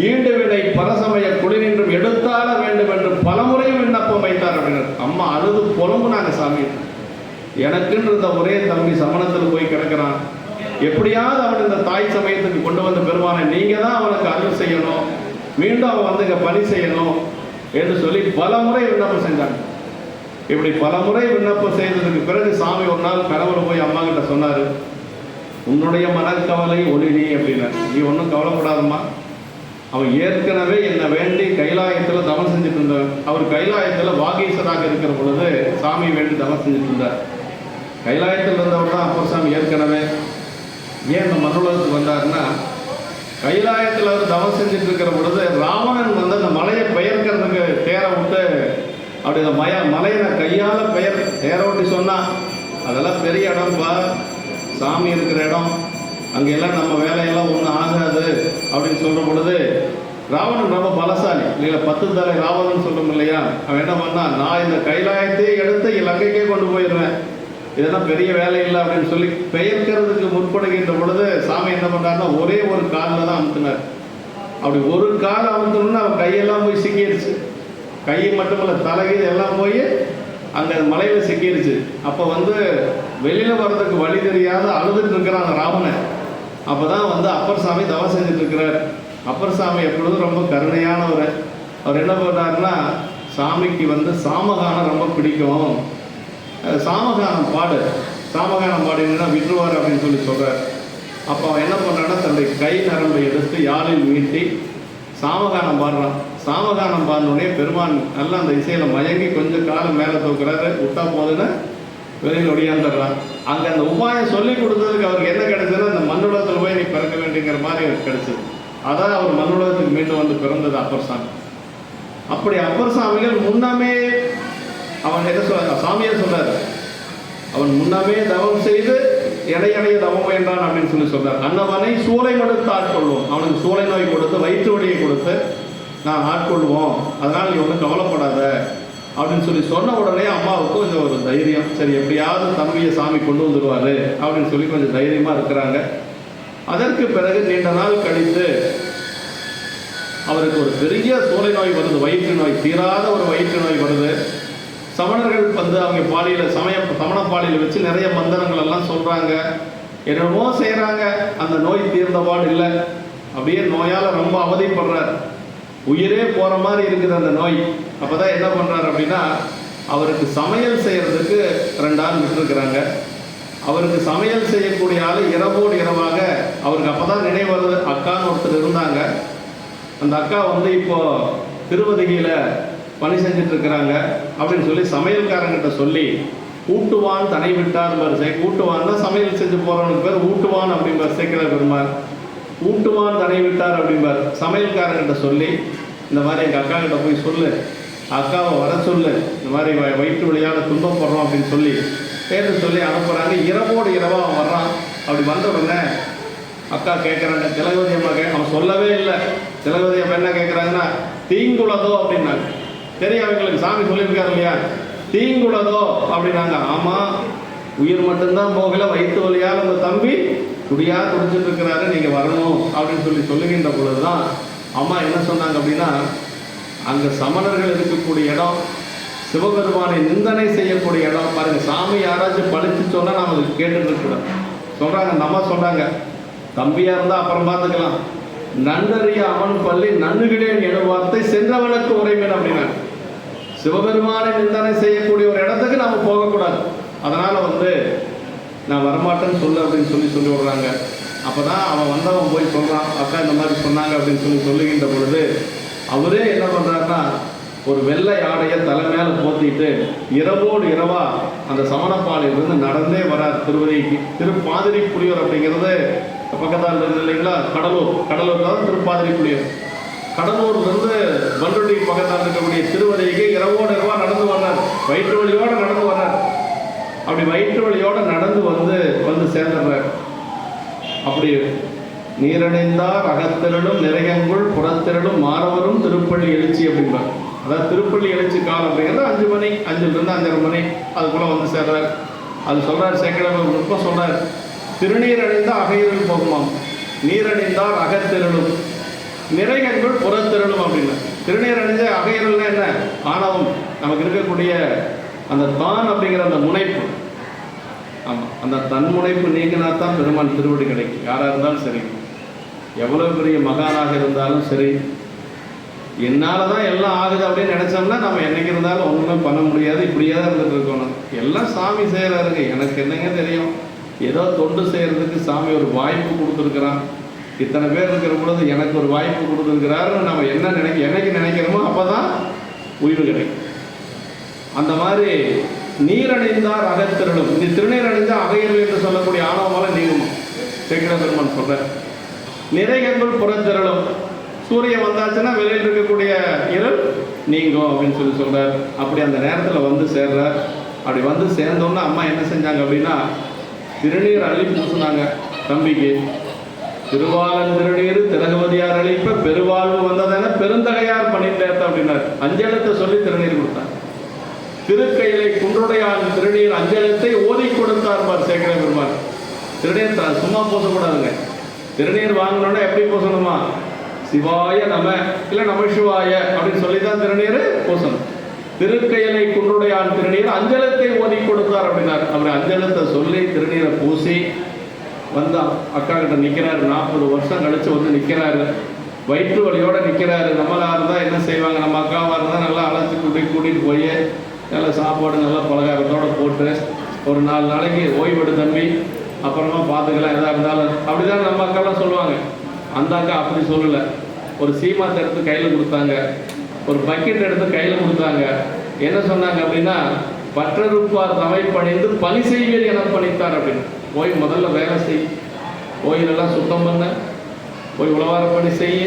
Speaker 1: ஈண்டு வினை பரசமய குளிரின்றும் எடுத்தாள வேண்டும் என்று பலமுறை விண்ணப்பம் வைத்தார் அப்படின்னார். அம்மா அழுது புலம்புனாங்க, சாமி எனக்குன்னு இருந்த ஒரே தம்பி சமணத்தில் போய் கிடக்கிறான், எப்படியாவது அவன் இந்த தாய் சமயத்துக்கு கொண்டு வந்த பெருமானை நீங்கள் தான் அவனுக்கு அருள் செய்யணும், மீண்டும் அவன் வந்து இங்கே பணி செய்யணும் என்று சொல்லி பலமுறை விண்ணப்பம் செஞ்சாங்க. இப்படி பலமுறை விண்ணப்பம் செய்ததுக்கு பிறகு சாமி ஒரு நாள் கனவுல போய் அம்மா கிட்ட சொன்னார், உன்னுடைய மனக்கவலை ஒளினி அப்படின்னா, நீ ஒன்றும் கவலைப்படாதம்மா, அவன் ஏற்கனவே என்னை வேண்டி கைலாயத்தில் தவம் செஞ்சுட்டு இருந்தார். அவர் கைலாயத்தில் வாகீசராக இருக்கிற பொழுது சாமி வேண்டி தவம் செஞ்சுட்டு இருந்தார். கைலாயத்தில் இருந்தவர் தான் அப்பர் சாமி. ஏற்கனவே ஏன் இந்த மண்ணுலகத்துக்கு வந்தாருன்னா, கைலாயத்தில் அவர் தவம் செஞ்சுட்டு இருக்கிற பொழுது ராவணன் வந்து அந்த மலையை பெயர்க்கிறதுக்கு தேரை விட்டு அப்படி அந்த மலையை கையால் தேரோட்டி சொன்னான். அதெல்லாம் பெரிய இடம்பா, சாமி இருக்கிற இடம், அங்கெல்லாம் நம்ம வேலையெல்லாம் ஒன்றும் ஆகாது அப்படின்னு சொல்கிற பொழுது ராவணன் ரொம்ப பலசாலி இல்லையா, 10 தலை ராவணன் சொல்லும் இல்லையா. அவன் என்ன பண்ணான், நான் இந்த கைலாயத்தையே எடுத்து இலங்கைக்கே கொண்டு போயிடுவேன், இதெல்லாம் பெரிய வேலை இல்லை அப்படின்னு சொல்லி பெயர்க்கிறதுக்கு முற்படுகின்ற பொழுது சாமி என்ன பண்ணாருன்னா ஒரே ஒரு காலில் தான் அமுத்தினார். அப்படி ஒரு கால் அமுத்தணும்னா அவன் கையெல்லாம் போய் சிக்கிடுச்சு. கை மட்டும் இல்லை, தலைகீழ் எல்லாம் போய் அங்கே மலையில் சிக்கிடுச்சு. அப்போ வந்து வெளியில் வர்றதுக்கு வழி தெரியாத அழுதுட்டு இருக்கிறாங்க ராவணன். அப்போ தான் வந்து அப்பர் சாமி தவம் செஞ்சுட்டு இருக்கிறார். அப்பர் சாமி எப்பொழுதும் ரொம்ப கருணையானவர். அவர் என்ன பண்ணாருன்னா, சாமிக்கு வந்து சாமகானம் ரொம்ப பிடிக்கும், சாமகானம் பாடுன்னா விட்டுருவார் அப்படின்னு சொல்லி சொல்கிறார். அப்போ அவன் என்ன பண்ணுறான்னா, தன்னுடைய கை நரம்பை எடுத்து யாழில் மீட்டி சாமகானம் பாடுறான். சாமகானம் பாடினோடனே பெருமான் நல்லா அந்த இசையில் மயங்கி கொஞ்சம் காலம் மேலே தூக்குறாரு, விட்டா போதுன்னு வெளியில் ஒடியாந்துடுறான். அங்கே அந்த உபாயம் சொல்லி கொடுத்ததுக்கு அவருக்கு என்ன கிடைச்சதுன்னா, அந்த மண்ணுலகத்தில் போய் நீ பிறக்க வேண்டிங்கிற மாதிரி அவருக்கு கிடைச்சது. அதான் அவர் மண்ணுலகத்துக்கு மீண்டும் வந்து பிறந்தது அப்பர் சாமி. அப்படி அப்பர் சாமிகள் முன்னமே அவன் என்ன சொல்ற சாமியை சொல்றாரு, அவன் முன்னமே தவம் செய்து எடையடைய தவம் வேண்டான் அப்படின்னு சொல்லி சொல்றார். அன்னவனை சூளை மடுத்து ஆட்கொள்வோம், அவனுக்கு சூளை நோய் கொடுத்து வயிற்று வலியை கொடுத்து நான் ஆட்கொள்வோம், அதனால் நீ ஒன்றும் கவலைப்படாத அப்படின்னு சொல்லி சொன்ன உடனே அம்மாவுக்கு கொஞ்சம் ஒரு தைரியம், சரி எப்படியாவது தம்பியை சாமி கொண்டு வந்துடுவார் அப்படின்னு சொல்லி கொஞ்சம் தைரியமாக இருக்கிறாங்க. அதற்கு பிறகு நீண்ட நாள் கழித்து அவருக்கு ஒரு பெரிய சூளை நோய் வருது, வயிற்று நோய், தீராத ஒரு வயிற்று நோய் வருது. சமணர்கள் வந்து அவங்க பாலியில் சமண பாலியில் வச்சு நிறைய மந்திரங்கள் எல்லாம் சொல்கிறாங்க, என்னமோ செய்கிறாங்க, அந்த நோய் தீர்ந்தபாடு இல்லை. அப்படியே நோயால் ரொம்ப அவதிப்படுறார், உயிரே போகிற மாதிரி இருக்குது அந்த நோய். அப்போ தான் என்ன பண்ணுறாரு அப்படின்னா, அவருக்கு சமையல் செய்கிறதுக்கு 2 ஆள் விட்டுருக்குறாங்க. அவருக்கு சமையல் செய்யக்கூடிய ஆள் இரவோடு இரவாக அவருக்கு அப்போ தான் நினைவு வருது, அக்கான்னு ஒருத்தர் இருந்தாங்க. அந்த அக்கா வந்து இப்போது திருவதிகையில் பணி செஞ்சுட்டு இருக்கிறாங்க அப்படின்னு சொல்லி சமையல்காரங்கிட்ட சொல்லி ஊட்டுவான் தனி விட்டார் வரிசை. ஊட்டுவான் தான் சமையல் செஞ்சு போகிறவனுக்கு பேர் ஊட்டுவான் அப்படிம்பார் சேக்கிழார் பெருமாள். ஊட்டுவான் தனி விட்டார் அப்படிம்பார். சமையல்காரங்கிட்ட சொல்லி இந்த மாதிரி எங்கள் அக்கா கிட்ட போய் சொல்லு, அக்காவை வர சொல்லு, இந்த மாதிரி வயிற்று வழியான துன்பம் போடுறோம் அப்படின்னு சொல்லி கேட்டு சொல்லி அனுப்புகிறாங்க. இரவோடு இரவாக அவன் வர்றான். அப்படி வந்த உடனே அக்கா கேட்குறாங்க, திலகவதி அம்மா அவன் சொல்லவே இல்லை. திலகவதி அம்மா என்ன கேட்குறாங்கன்னா, தீங்குளதோ அப்படின்னாங்க. தெரியும் அவங்களுக்கு, சாமி சொல்லியிருக்காரு இல்லையா, தீங்குளதோ அப்படின்னாங்க. ஆமாம், உயிர் மட்டும்தான் போகல, வயிற்று வலியால் அந்த தம்பி குடியாக குடிச்சிட்டு இருக்கிறாரு, நீங்கள் வரணும் அப்படின்னு சொல்லி சொல்லுகின்ற பொழுது தான் அம்மா என்ன சொன்னாங்க அப்படின்னா, அங்கே சமணர்கள் இருக்கக்கூடிய இடம், சிவபெருமானை நிந்தனை செய்யக்கூடிய இடம். பாருங்கள், சாமி யாராச்சும் படித்து சொன்னால் நாம் அதுக்கு கேட்டுட்டு இருக்கிறோம். சொல்கிறாங்க, அந்த அம்மா சொல்கிறாங்க, தம்பியாக இருந்தால் அப்புறம் பார்த்துக்கலாம், நன்றறிய அவன் பள்ளி நன்னுகிடேன் என வார்த்தை சென்றவனுக்கு உரைமேன் அப்படின்னா, சிவபெருமானை நிந்தனை செய்யக்கூடிய ஒரு இடத்துக்கு நாம் போகக்கூடாது, அதனால் வந்து நான் வரமாட்டேன்னு சொல்லு அப்படின்னு சொல்லி விடுறாங்க. அப்போ தான் அவன் வந்தவன் போய் சொல்கிறான், அக்கா இந்த மாதிரி சொன்னாங்க அப்படின்னு சொல்லுகின்ற பொழுது அவரே என்ன பண்ணுறாருன்னா, ஒரு வெள்ளை ஆடையை தலை மேலே போத்திட்டு இரவோடு இரவாக அந்த சமணப்பாலையிலிருந்து நடந்தே வரார் திருவதிக்கு. திருப்பாதிரி புலியூர் அப்படிங்கிறது பக்கத்தால் இருந்து இல்லைங்களா, கடலூர் தான் திருப்பாதிரி புலியூர். கடலூர்லேருந்து பண்ருட்டி பக்கத்தால் இருக்கக்கூடிய திருவதிக்கு இரவோடு இரவாக நடந்து வர்றார், வயிற்று வலியோடு நடந்து வர்றார். அப்படி வயிற்று வலியோடு நடந்து வந்து சேர்ந்துடுறார். அப்படி நீரடைந்தார் அகத்திரளும் நிறையங்குள் புறத்திரளும் மாறவரும் திருப்பள்ளி எழுச்சி அப்படின்றார். அதாவது திருப்பள்ளி எழுச்சி காலம் அப்படிங்கிறது 5 மணி, 5லிருந்து 5:30 மணி அதுக்குள்ளே வந்து சேர்றார். அது சொல்கிறார் சேக்கிழார் நுட்பம் சொல்கிறார், திருநீர் அடைந்த அகையிருள் போகுமாம், நீரடைந்தார் அகத்திரளும் நிறையங்குள் புறத்திரளும் அப்படின்னா. திருநீர் அடைஞ்ச அகையிருள்னா என்ன, ஆணவம், நமக்கு இருக்கக்கூடிய அந்த தான் அப்படிங்கிற அந்த முனைப்பு. ஆமாம், அந்த தன்முனைப்பு நீங்கினா தான் பெருமான் திருவடி கிடைக்கும். யாராக இருந்தாலும் சரி, எவ்வளோ பெரிய மகானாக இருந்தாலும் சரி, என்னால் தான் எல்லாம் ஆகுது அப்படின்னு நினச்சோம்னா நம்ம என்னைக்கு இருந்தாலும் ஒன்றுமே பண்ண முடியாது, இப்படியே தான் இருந்துட்டு இருக்கணும். எல்லாம் சாமி செய்கிறாருங்க, எனக்கு என்னங்க தெரியும், ஏதோ தொண்டு செய்கிறதுக்கு சாமி ஒரு வாய்ப்பு கொடுத்துருக்குறான். இத்தனை பேர் இருக்கிற பொழுது எனக்கு ஒரு வாய்ப்பு கொடுத்துருக்கிறாருன்னு நம்ம என்னைக்கு நினைக்கிறோமோ அப்போ தான் உயிர் கிடைக்கும். அந்த மாதிரி நீரடைந்தார் அகத்திரளும், இந்த திருநீர் அடைந்தால் அகையல் என்று சொல்லக்கூடிய ஆணவமால நீங்குமா சேக்கிழார் பெருமான் சொல்கிறார். நிறைகங்குள் புறத்திரளும். சூரியன் வந்தாச்சுன்னா வெளியில் இருக்கக்கூடிய இருள் நீங்கும் அப்படின்னு சொல்றார். அப்படி அந்த நேரத்தில் வந்து சேர்றார். அப்படி வந்து சேர்ந்தோன்னா அம்மா என்ன செஞ்சாங்க அப்படின்னா திருநீர் அள்ளி பூசினாங்க தம்பிக்கு. திருவாளன் திருநீர் திலகவதியார் அழிப்ப பெருவாழ்வு வந்ததான பெருந்தகையார் பண்ணிட்டேத்த அப்படின்னார். அஞ்சலத்தை சொல்லி திருநீர் கொடுத்தார். திருக்கையிலை குன்றுடையான் திருநீர் அஞ்சலத்தை ஓதி கொடுத்தார் சேகர பெருமாள். திருநீர் சும்மா பூசக்கூடாதுங்க. திருநீர் வாங்கணும்னா எப்படி பூசணுமா? சிவாய நம இல்ல நமசிவாய அப்படின்னு சொல்லிதான் திருநீர் பூசணும். திருக்கையிலை குன்றுடையான் திருநீர் அஞ்சலத்தை ஓதி கொடுத்தார் அப்படின்னார். அவர் அஞ்சலத்தை சொல்லி திருநீரை பூசி வந்து அக்கா கிட்ட நிற்கிறாரு. 40 வருஷம் கழிச்சு வந்து நிற்கிறாரு. வயிற்று வலியோட நிற்கிறாரு. நம்மளா இருந்தால் என்ன செய்வாங்க? நம்ம அக்காவாக இருந்தால் நல்லா அழைச்சி கூட்டிகிட்டு போய் நல்லா சாப்பாடு நல்லா பலகாரத்தோடு போட்டு ஒரு 4 நாளைக்கு ஓய்வெடு தம்பி, அப்புறமா பார்த்துக்கலாம் எதாக இருந்தாலும் அப்படிதான் நம்ம அக்காலாம் சொல்லுவாங்க. அந்த அக்கா அப்படி சொல்லலை. ஒரு சீமாத்தை எடுத்து கையில் கொடுத்தாங்க, ஒரு பக்கெட் எடுத்து கையில் கொடுத்தாங்க. என்ன சொன்னாங்க அப்படின்னா பற்றறுப்பார் தமை பணிந்து பணி செய்வீர் என பணித்தார் அப்படின்னு. போய் முதல்ல வேலை செய், கோயிலெல்லாம் சுத்தம் பண்ண, போய் உழவார பணி செய்ய,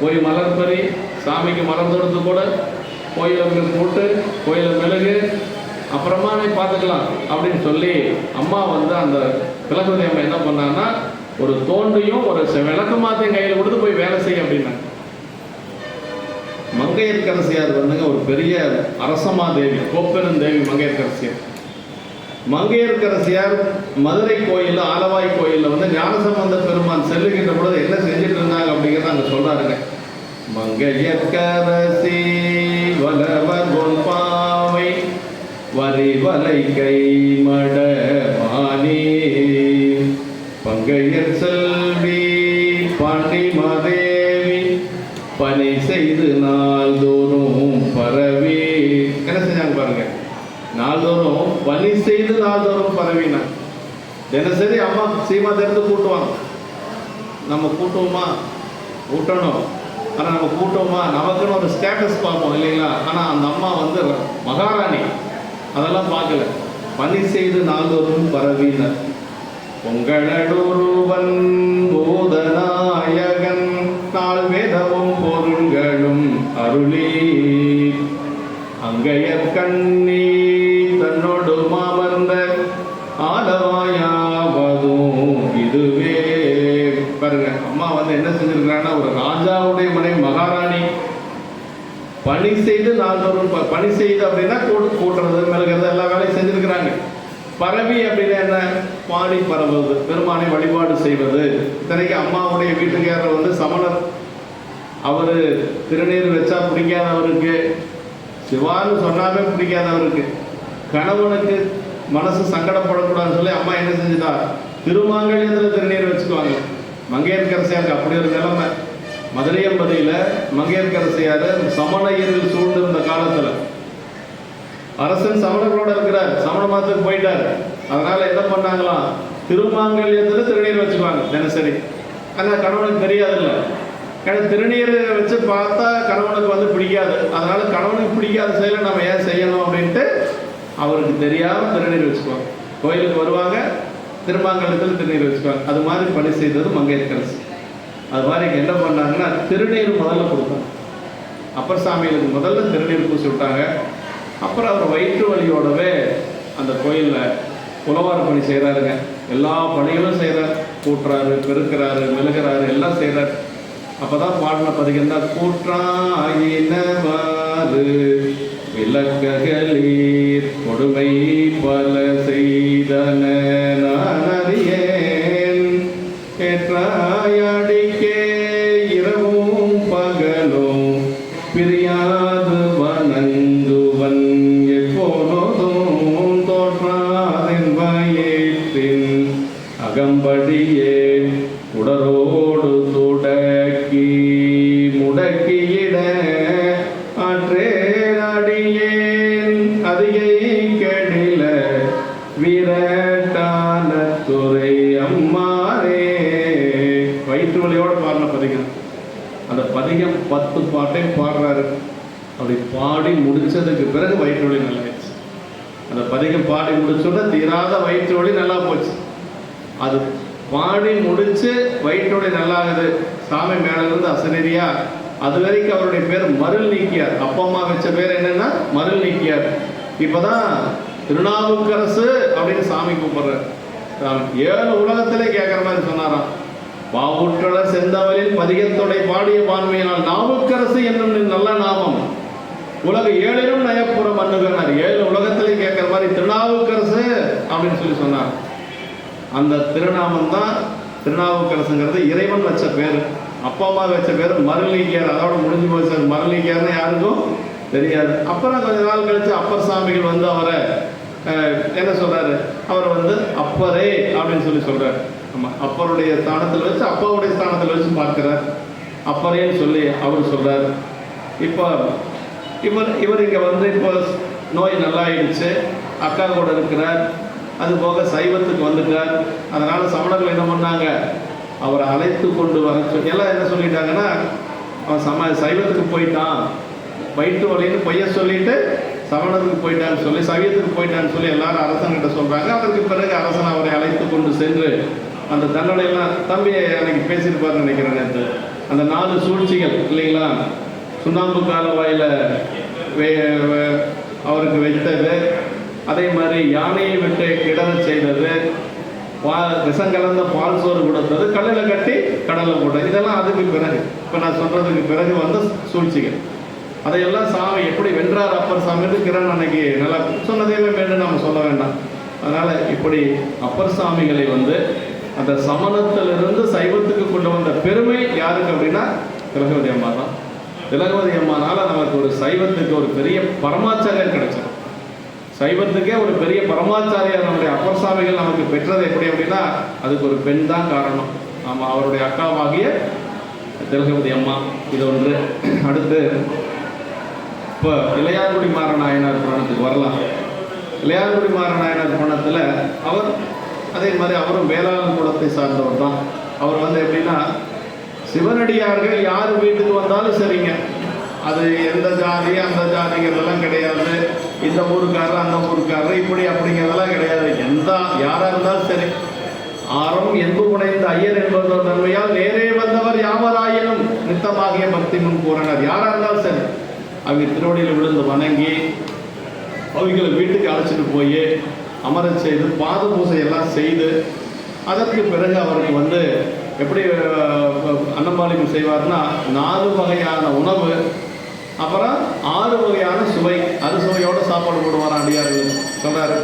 Speaker 1: போய் மலர் பறி, சாமிக்கு மலர் தொடுத்து கூட, கோயிலுக்கு போட்டு கோயிலை மெழுகு, அப்புறமா நீ பார்த்துக்கலாம் அப்படின்னு சொல்லி அம்மா வந்து அந்த திலகவதி அம்மா என்ன பண்ணாங்கன்னா ஒரு தோண்டியும் ஒரு விளக்கு மாத்தையும் கையில் கொடுத்து போய் வேலை செய்ய அப்படின்னாங்க. மங்கையர்க்கரசியார் வந்துங்க ஒரு பெரிய அரசமாதேவி, கோப்பெருந்தேவி மங்கையர்க்கரசியார். மங்கையர்க்கரசியார் மதுரை கோயில் ஆலவாய் கோயிலில் வந்து ஞானசம்பந்த பெருமான் செல்லுகின்ற பொழுது என்ன செஞ்சுட்டு இருந்தாங்க அப்படிங்கிறத அங்கே சொல்றாருங்க. மங்கையர்க்கரசி வளவர் பாவை வரி வலை கை மட மானி பங்கையர் செல்வி பாண்டி மாதேவி பணி செய்து நாள்தோறும் பரவி. என்ன செஞ்சாங்க பாருங்க, நாள்தோறும் பணி செய்து நாள்தோறும் பரவினா. தினசரி அம்மா சீமா தெரிந்து கூட்டுவாங்க. நம்ம கூட்டுவோமா? கூட்டணும். ஆனால் நம்ம கூட்டுவோமா? நமக்குன்னு ஒரு ஸ்டேட்டஸ் பார்ப்போம் இல்லைங்களா? ஆனால் அந்த அம்மா வந்து மகாராணி, அதெல்லாம் பார்க்கல. பணி செய்து நாள்தோறும் பரவினார். பொங்கலடொருவன் பூதநாயகன் நாள் வேதமும் பொருள்களும் அருளி அங்கையர் கண்ணி தன்னோடு மாமர்ந்த ஆலவாயாவதும் இதுவே. பாருங்க, அம்மா வந்து என்ன செஞ்சிருக்கிறாங்கன்னா ஒரு ராஜாவுடைய மனைவி மகாராணி பணி செய்து நாள்தோறும் பணி செய்து அப்படின்னா கூட்டுறது மெழுகிறது எல்லா வேலையும் செஞ்சிருக்கிறாங்க. பரவி அப்படின்னா என்ன? பாடி பரவுவது, பெருமானை வழிபாடு செய்வது. இத்தனைக்கு அம்மாவுடைய வீட்டுக்காரர் வந்து சமணர். அவர் திருநீர் வச்சா பிடிக்காதவருக்கு, சிவான்னு சொன்னாவே பிடிக்காதவருக்கு, கணவனுக்கு மனசு சங்கடப்படக்கூடாதுன்னு சொல்லி அம்மா என்ன செஞ்சுட்டா திருமாங்கல்யத்தில் திருநீர் வச்சுக்குவாங்க. மங்கையர்க்கரசியாருக்கு அப்படி ஒரு நிலைமை. மதுரையம்பதியில் மங்கையர்க்கரசியார் சமணகிரில் சூழ்ந்திருந்த காலத்தில் அரசன் சமணர்களோட இருக்கிறார், சமண மதத்துக்கு போயிட்டார். அதனால என்ன பண்ணாங்களாம், திருமாங்கல்யத்தில் திருநீர் வச்சுக்குவாங்க தினசரி. ஆனால் கணவனுக்கு தெரியாதுல்ல. ஏன்னா திருநீர் வச்சு பார்த்தா கணவனுக்கு வந்து பிடிக்காது. அதனால கணவனுக்கு பிடிக்காத செயலை நம்ம ஏன் செய்யணும் அப்படின்ட்டு அவருக்கு தெரியாமல் திருநீர் வச்சுக்குவாங்க. கோயிலுக்கு வருவாங்க, திருமாங்கல்யத்தில் திருநீர் வச்சுக்குவாங்க. அது மாதிரி பணி செய்தது மங்கையர்க்கரசி. அது மாதிரி என்ன பண்ணாங்கன்னா திருநீர் முதல்ல கொடுத்தாங்க. அப்பர் சாமிகளுக்கு முதல்ல திருநீர் பூசி விட்டாங்க. அப்புறம் அவர் வயிற்று வலியோடவே அந்த கோயிலில் உழவார பணி செய்கிறாருங்க. எல்லா பணிகளும் செய்கிறார். கூட்டுறாரு, பெருக்கிறாரு, மெழுகிறாரு, எல்லாம் செய்கிறார். அப்போ தான் பாடின பதிகம் தான் கூற்றாயினவாறு விளக்ககளீர் கொடுமை பல செய்தன நான் அறியேன் ஏற்றாயடிக்கே இரவும் பகலும் பிரியாது வணங்குவன் எப்போதும் தோற்றாதின் வயிற்றின் அகம்படியே உடரோடு துடக்கி முடக்கியிட ஆற்றேன் அடியேன் அதிகை கெடில வீரட்டான துறை அம்மாரே. வயிற்று வலியோடு பாடின பதிகம். அந்த பதிகம் 10 பாட்டையும் பாடுறாரு. அப்படி பாடி முடிச்சதுக்கு பிறகு வயிற்று வலி நல்லாயிடுச்சு. அந்த பதிகம் பாடி முடிச்சோன்னா தீராத வயிற்று வலி நல்லா போச்சு. அது பாடி முடிச்சு வயிற்றோடைய நல்லாகுது, சாமி மேல இருந்து அசரீரியா, அது வரைக்கும் அவருடைய பேர் மருள் நீக்கியார். அப்பா அம்மா வச்ச பேர் என்னன்னா மருள் நீக்கியார். இப்பதான் திருநாவுக்கரசு அப்படின்னு சாமி கூப்பிடுறார். 7 உலகத்திலே கேட்கிற மாதிரி சொன்னாராம். பாவுற்றலர் செந்தவரில் பதிகத்தொடை பாடிய பான்மையினால் நாவுக்கரசு என்னும் நல்ல நாமம் உலக 7லும் நயப்புற மன்னுகிறார். 7 உலகத்திலே கேட்கிற மாதிரி திருநாவுக்கரசு அப்படின்னு சொல்லி சொன்னார். அந்த திருநாமம் தான் திருநாவுக்கரசுங்கிறது இறைவன் வச்ச பேர். அப்பா அம்மா வச்ச பேர் மருளீக்கியார். அதோட முடிஞ்சு போச்சு. மருளீக்கியார்னு யாருக்கும் தெரியாது. அப்புறம் கொஞ்ச நாள் கழிச்சு அப்பர் சாமிகள் வந்து அவரை என்ன சொல்றாரு, அவரை வந்து அப்பரே அப்படின்னு சொல்லி சொல்றாரு. ஆமா, அப்பருடைய ஸ்தானத்தில் வச்சு அப்பாவுடைய ஸ்தானத்தில் வச்சு பார்க்கிறார். அப்பரேன்னு சொல்லி அவர் சொல்றார். இப்போ இவர் இங்கே வந்து இப்போ நோய் நல்லாயிடுச்சு, அக்கா கூட இருக்கிறார். அது போக சைவத்துக்கு வந்துட்டார். அதனால சமணர்கள் என்ன பண்ணாங்க, அவரை அழைத்து கொண்டு வர சொல்லி எல்லாம் என்ன சொல்லிட்டாங்கன்னா, அவன் சைவத்துக்கு போயிட்டான், வயிற்று வலின்னு பொய்ய சொல்லிட்டு சமணத்துக்கு போயிட்டான்னு சொல்லி சைவத்துக்கு போயிட்டான்னு சொல்லி எல்லாரும் அரசன்கிட்ட சொல்றாங்க. அதற்கு பிறகு அரசன் அவரை அழைத்து கொண்டு சென்று அந்த தண்டனையெல்லாம் தம்பி அன்னைக்கு பேசியிருப்பாருன்னு நினைக்கிறேன் நேற்று. அந்த 4 சூழ்ச்சிகள் இல்லைங்களா, சுண்ணாம்பு காலவாயில அவருக்கு வைத்தது, அதே மாதிரி யானையை விட்டு கிடற செய்தது, விஷம் கலந்த பால் சோறு கொடுத்தது, கல்லில் கட்டி கடலில் போட்டது, இதெல்லாம் அதுக்கு பிறகு இப்போ நான் சொல்றதுக்கு பிறகு வந்த சூழ்ச்சிகள். அதையெல்லாம் சாமி எப்படி வென்றார் அப்பர் சாமி கிரண் அன்னைக்கு நல்லா சொன்னதேவே வேண்டும் நம்ம சொல்ல வேண்டாம். அதனால இப்படி அப்பர் சாமிகளை வந்து அந்த சமணத்திலிருந்து சைவத்துக்கு கொண்டு வந்த பெருமை யாருக்கு அப்படின்னா திலகவதி அம்மா தான். திலகவதி அம்மானால நமக்கு ஒரு சைவத்துக்கு ஒரு பெரிய பரமாச்சாரியர் கிடைச்சார். சைவத்துக்கே ஒரு பெரிய பரமாச்சாரியார் நம்முடைய அப்பர் சாமிகள் நமக்கு பெற்றது எப்படி அப்படின்னா அதுக்கு ஒரு பெண் தான் காரணம். ஆமாம், அவருடைய அக்காவாகிய திலகவதி அம்மா. இது ஒன்று. அடுத்து இப்போ இளையான்குடி மாறநாயனார் புராணத்துக்கு வரலாம். இளையான்குடி மாறநாயனார் புராணத்தில் அவர் அதே மாதிரி அவரும் வேளாண் குலத்தை சார்ந்தவர் தான். அவர் வந்து எப்படின்னா சிவனடியார்கள் யார் வீட்டுக்கு வந்தாலும் சரிங்க, அது எந்த ஜாதி அந்த ஜாதிங்கிறதெல்லாம் கிடையாது, இந்த ஊருக்காரர் அந்த ஊருக்காரர் இப்படி அப்படிங்கிறதெல்லாம் கிடையாது. யாராக இருந்தாலும் சரி, ஆறும் என்பு புனைந்த ஐயர் என்பதோர் நன்மையால் நேரே வந்தவர் யாவராயினும் நித்தமாகிய பக்தி முன் கூறினார். யாராக இருந்தாலும் சரி, அவங்க திருவடியில் விழுந்து வணங்கி அவங்களை வீட்டுக்கு அழைச்சிட்டு போய் அமரச் செய்து பாத பூசை எல்லாம் செய்து அதற்கு பிறகு அவருக்கு வந்து எப்படி அன்னபாலிப்பு செய்வார்னா 4 வகையான உணவு, அப்புறம் 6 வகையான சுவை, அறுசுவையோடு சாப்பாடு போடுவார் அடியார்கள். சொல்றாரு,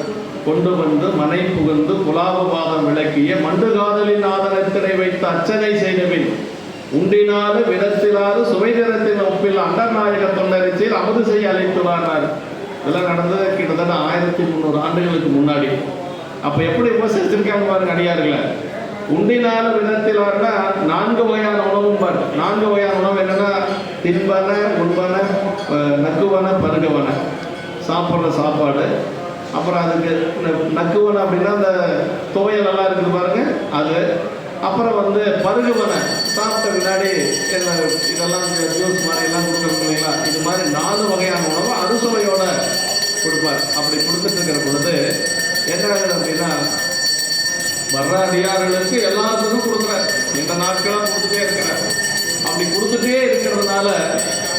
Speaker 1: கொண்டு வந்து மனை புகுந்து குலாபபாதம் விளக்கிய மண்டு காதலின் ஆதரத்தினை வைத்து அர்ச்சனை செய்தபின் உண்டினாறு விடத்திலாறு சுவை திறத்தின் ஒப்பில் அண்டநாயக தொண்டரிச்சில் அமுது செய்ய அழைத்துள்ளார். இதெல்லாம் நடந்தது கிட்டத்தட்ட 1300 ஆண்டுகளுக்கு முன்னாடி. அப்ப எப்படி விமர்சிச்சிருக்காங்க பாருங்க அடியார்களை. உண்டினால விதத்திலார்னா 4 வகையான உணவும் பாரு. 4 வகையான உணவு என்னன்னா தின்பன, உண்பன, நக்குவன, பருகவன, சாப்பிட்ற சாப்பாடு. அப்புறம் அதுக்கு நக்குவன அப்படின்னா அந்த துவையல் நல்லா இருக்குது பாருங்க அது. அப்புறம் வந்து பருகுவன சாப்பிட்ட பின்னாடி இதெல்லாம் ஜூஸ் மாதிரி எல்லாம் கொடுக்குறது இல்லைங்களா. இது மாதிரி 4 வகையான உணவு அறுசுவையோட கொடுப்பார். அப்படி கொடுத்துட்டு இருக்கிற பொழுது என்ன ஆகுது அப்படின்னா வர்ற அடியார்களுக்கு எல்லாத்துக்கும் கொடுக்குறார். இந்த நாட்களாக கொடுத்துட்டே இருக்கிறார். அப்படி கொடுத்துட்டே இருக்கிறதுனால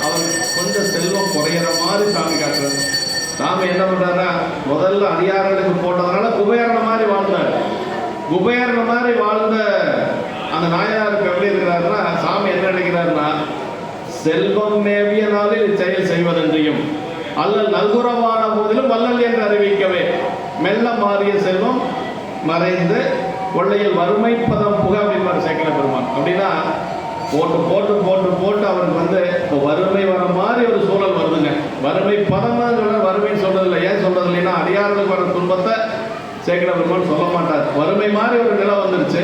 Speaker 1: அவருக்கு கொஞ்சம் செல்வம் குறையிற மாதிரி சாமி காட்டுறாரு. சாமி என்ன பண்றாரா, முதல்ல அடியார்களுக்கு போட்டதுனால குபேரன மாதிரி வாழ்ந்தார். குபேரன மாதிரி வாழ்ந்த அந்த நாயனாருக்கு எப்படி இருக்கிறாருன்னா சாமி என்ன நினைக்கிறாருன்னா, செல்வம் மேவிய நாளில் செயல் செய்வதென்றையும் அல்லல் நல்குறவான போதிலும் வல்லல் என்று அறிவிக்கவே மெல்ல மாறிய செல்வம் மறைந்து கொள்ளையில் வறுமை பதம் புக அப்படின்பார் சேக்கல பெருமான். அப்படின்னா போட்டு போட்டு போட்டு போட்டு அவருக்கு வந்து இப்போ வறுமை வர மாதிரி ஒரு சூழல் வருதுங்க. வறுமை பதம் தான் சொல்ல, வறுமைன்னு சொல்றதில்லை. ஏன் சொல்றது இல்லைன்னா அடியார்களுக்கு வர துன்பத்தை சேக்கல பெருமான் சொல்ல மாட்டார். வறுமை மாதிரி ஒரு நிலை வந்துருச்சு.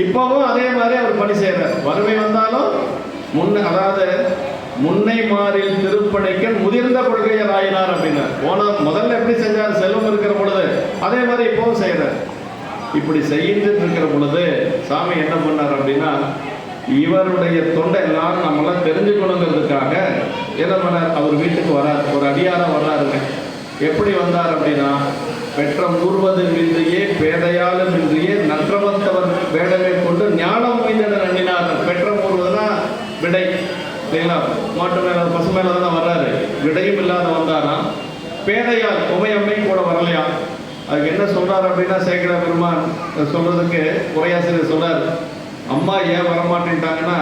Speaker 1: இப்பவும் அதே மாதிரி அவர் பணி செய்யறார். வறுமை வந்தாலும் அதாவது முன்னை மாறில் திருப்பணிக்கன் முதிர்ந்த கொள்கையர் ஆயினார் அப்படின்னார். முதல்ல எப்படி செஞ்சார், செல்வம் இருக்கிற பொழுது அதே மாதிரி இப்பவும் செய்யறார். இப்படி செய்து இருக்கிற பொழுது சாமி என்ன பண்ணார் அப்படின்னா, இவருடைய தொண்டை எல்லாரும் நம்மளாம் தெரிஞ்சுக்கணுங்கிறதுக்காக என்ன பண்ணார், அவர் வீட்டுக்கு வரார். ஒரு அடியாரா வர்றாருங்க. எப்படி வந்தார் அப்படின்னா, பெற்ற மூர்வதுமின்றியே பேதையாலுமின்றியே நற்றவத்தவர் வேடமே கொண்டு ஞானம் மீதன நன்னினார்கள். பெற்ற மூர்வதுனா விடை இல்லைங்களா, மாட்டு மேல பசு மேல தானே வர்றாரு, விடையும் இல்லாத வந்தாராம். பேதையால் உமையம்மை கூட வரலையா. அதுக்கு என்ன சொல்றாரு அப்படின்னா, சேக்கிழார் பெருமான் சொல்றதுக்கு உரையாசிரியர் சொல்றாரு, அம்மா ஏன் வரமாட்டேன்ட்டாங்கன்னா,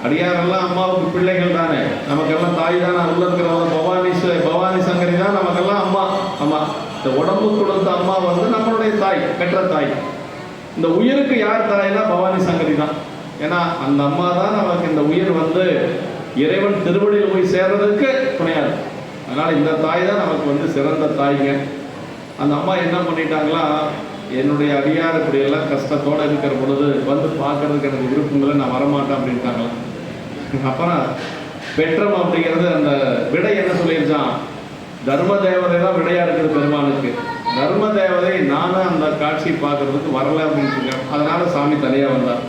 Speaker 1: அடியாரெல்லாம் அம்மாவுக்கு பிள்ளைகள் தானே, நமக்கெல்லாம் தாய் தானே, உள்ள இருக்கிறவங்க பவானி சங்கரி தான் நமக்கெல்லாம் அம்மா. அம்மா இந்த உடம்பு கொடுத்த அம்மா வந்து நம்மளுடைய தாய், பெற்ற தாய். இந்த உயிருக்கு யார் தாய்னா பவானி சங்கரி தான். ஏன்னா அந்த அம்மா தான் நமக்கு இந்த உயிர் வந்து இறைவன் திருவடியில் போய் சேர்றதுக்கு துணையாது. அதனால இந்த தாய் தான் நமக்கு வந்து சிறந்த தாய்ங்க. அந்த அம்மா என்ன பண்ணிட்டாங்களா, என்னுடைய அடியார் இப்படியெல்லாம் கஷ்டத்தோடு இருக்கிற பொழுது வந்து பார்க்கறதுக்கு எனக்கு விருப்பம் இல்லை, நான் வரமாட்டேன் அப்படின்ட்டாங்களாம். அப்புறம் பெற்றம் அப்படிங்கிறது அந்த விடை என்ன சொல்லியிருச்சான், தர்ம தேவதை தான் விடையா இருக்குது பெருமானுக்கு. தர்ம தேவதை நானும் அந்த காட்சி பார்க்கறதுக்கு வரல அப்படின்னு சொல்லியிருக்கேன். அதனால சாமி தனியாக வந்தார்.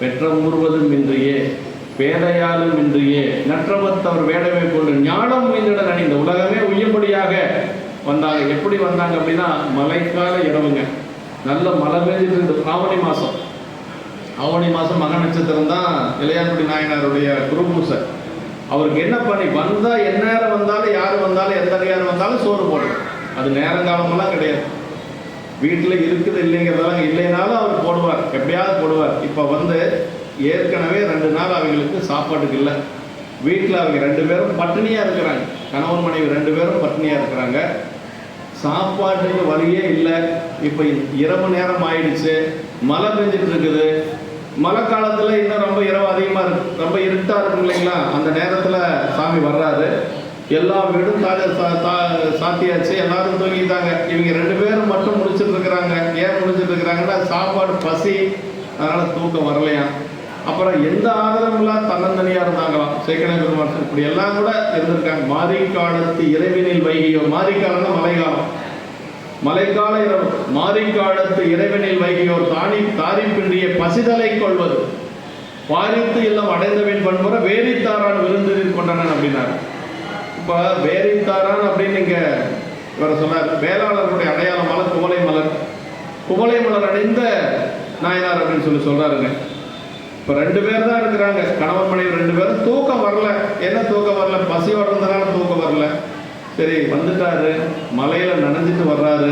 Speaker 1: பெற்ற மூர்வதும் இன்றியே பேதையாலும் இன்றியே நற்றவத்தவர் வேடமே கொண்டு ஞானம் மீந்திட நனி. இந்த உலகமே உய்யும்படியாக வந்தாங்க. எப்படி வந்தாங்க அப்படின்னா, மழைக்கால இரவுங்க, நல்ல மழை பெய்ஞ்சிட்டு இருந்தது. ஆவணி மாதம் மக நட்சத்திரம் தான் இளையான்குடி நாயனாருடைய குருபூசை. அவருக்கு என்ன பண்ணி வந்தா, எந்நேரம் வந்தாலும் யார் வந்தாலும் எந்த நேரம் வந்தாலும் சோறு போடும். அது நேரங்காலமெல்லாம் கிடையாது. வீட்டில் இருக்குது இல்லைங்கிறதெல்லாம் இல்லைனாலும் அவர் போடுவார், எப்படியாவது போடுவார். இப்போ வந்து ஏற்கனவே 2 நாள் அவங்களுக்கு சாப்பாட்டுக்கு இல்லை. வீட்டில் அவங்க 2 பேரும் பட்டினியாக இருக்கிறாங்க. கணவன் மனைவி 2 பேரும் பட்டினியாக இருக்கிறாங்க. சாப்பாட்டுக்கு வழியே இல்லை. இப்போ இரவு நேரம் ஆயிடுச்சு, மழை பெஞ்சிட்டு இருக்குது. மழை காலத்தில் இன்னும் ரொம்ப இரவு அதிகமாக இருக்கு, ரொம்ப இருட்டாக இருக்கும் இல்லைங்களா. அந்த நேரத்தில் சாமி வர்றாரு. எல்லா வீடும் சாத்தியாச்சு, எல்லாரும் தூங்கிட்டாங்க. இவங்க 2 பேரும் மட்டும் முடிச்சுட்டு இருக்கிறாங்க. ஏன் முடிச்சுட்டு இருக்கிறாங்கன்னா, சாப்பாடு பசி, அதனால் தூக்கம் வரலையா. அப்புறம் எந்த ஆதரவும் இல்லாத தன்னந்தனியாக இருந்தாங்களாம். சேக்கிழார் பெருமான் இப்படி எல்லாம் கூட இருந்திருக்காங்க. மாரிக்காலத்து இறைவனில் வைகியோ, மாரிக்காலம்னா மழைக்காலம், மழைக்கால இரவு. மாரிக்காலத்து இறைவனில் வைகியோர் தாரிப்பின்றிய பசிதலை கொள்வது பாரித்து இல்லம் அடைந்தவின் பண்புற வேரித்தாரான் விருந்தில் கொண்டனன் அப்படின்னாரு. இப்போ வேரித்தாரான் அப்படின்னு இங்கே இவர் சொன்னார். வேளாளர்களுடைய அடையாளமான குவளை மலர், குவளை மலர் அடைந்த நாயனார் அப்படின்னு சொல்லி சொல்றாருங்க. இப்போ 2 பேர் தான் இருக்கிறாங்க, கணவன் மனைவி 2 பேரும். தூக்கம் வரல. என்ன தூக்கம் வரல, பசி வர்றதுனால தூக்கம் வரல. சரி வந்துட்டாரு, மலையில் நனைஞ்சிட்டு வர்றாரு.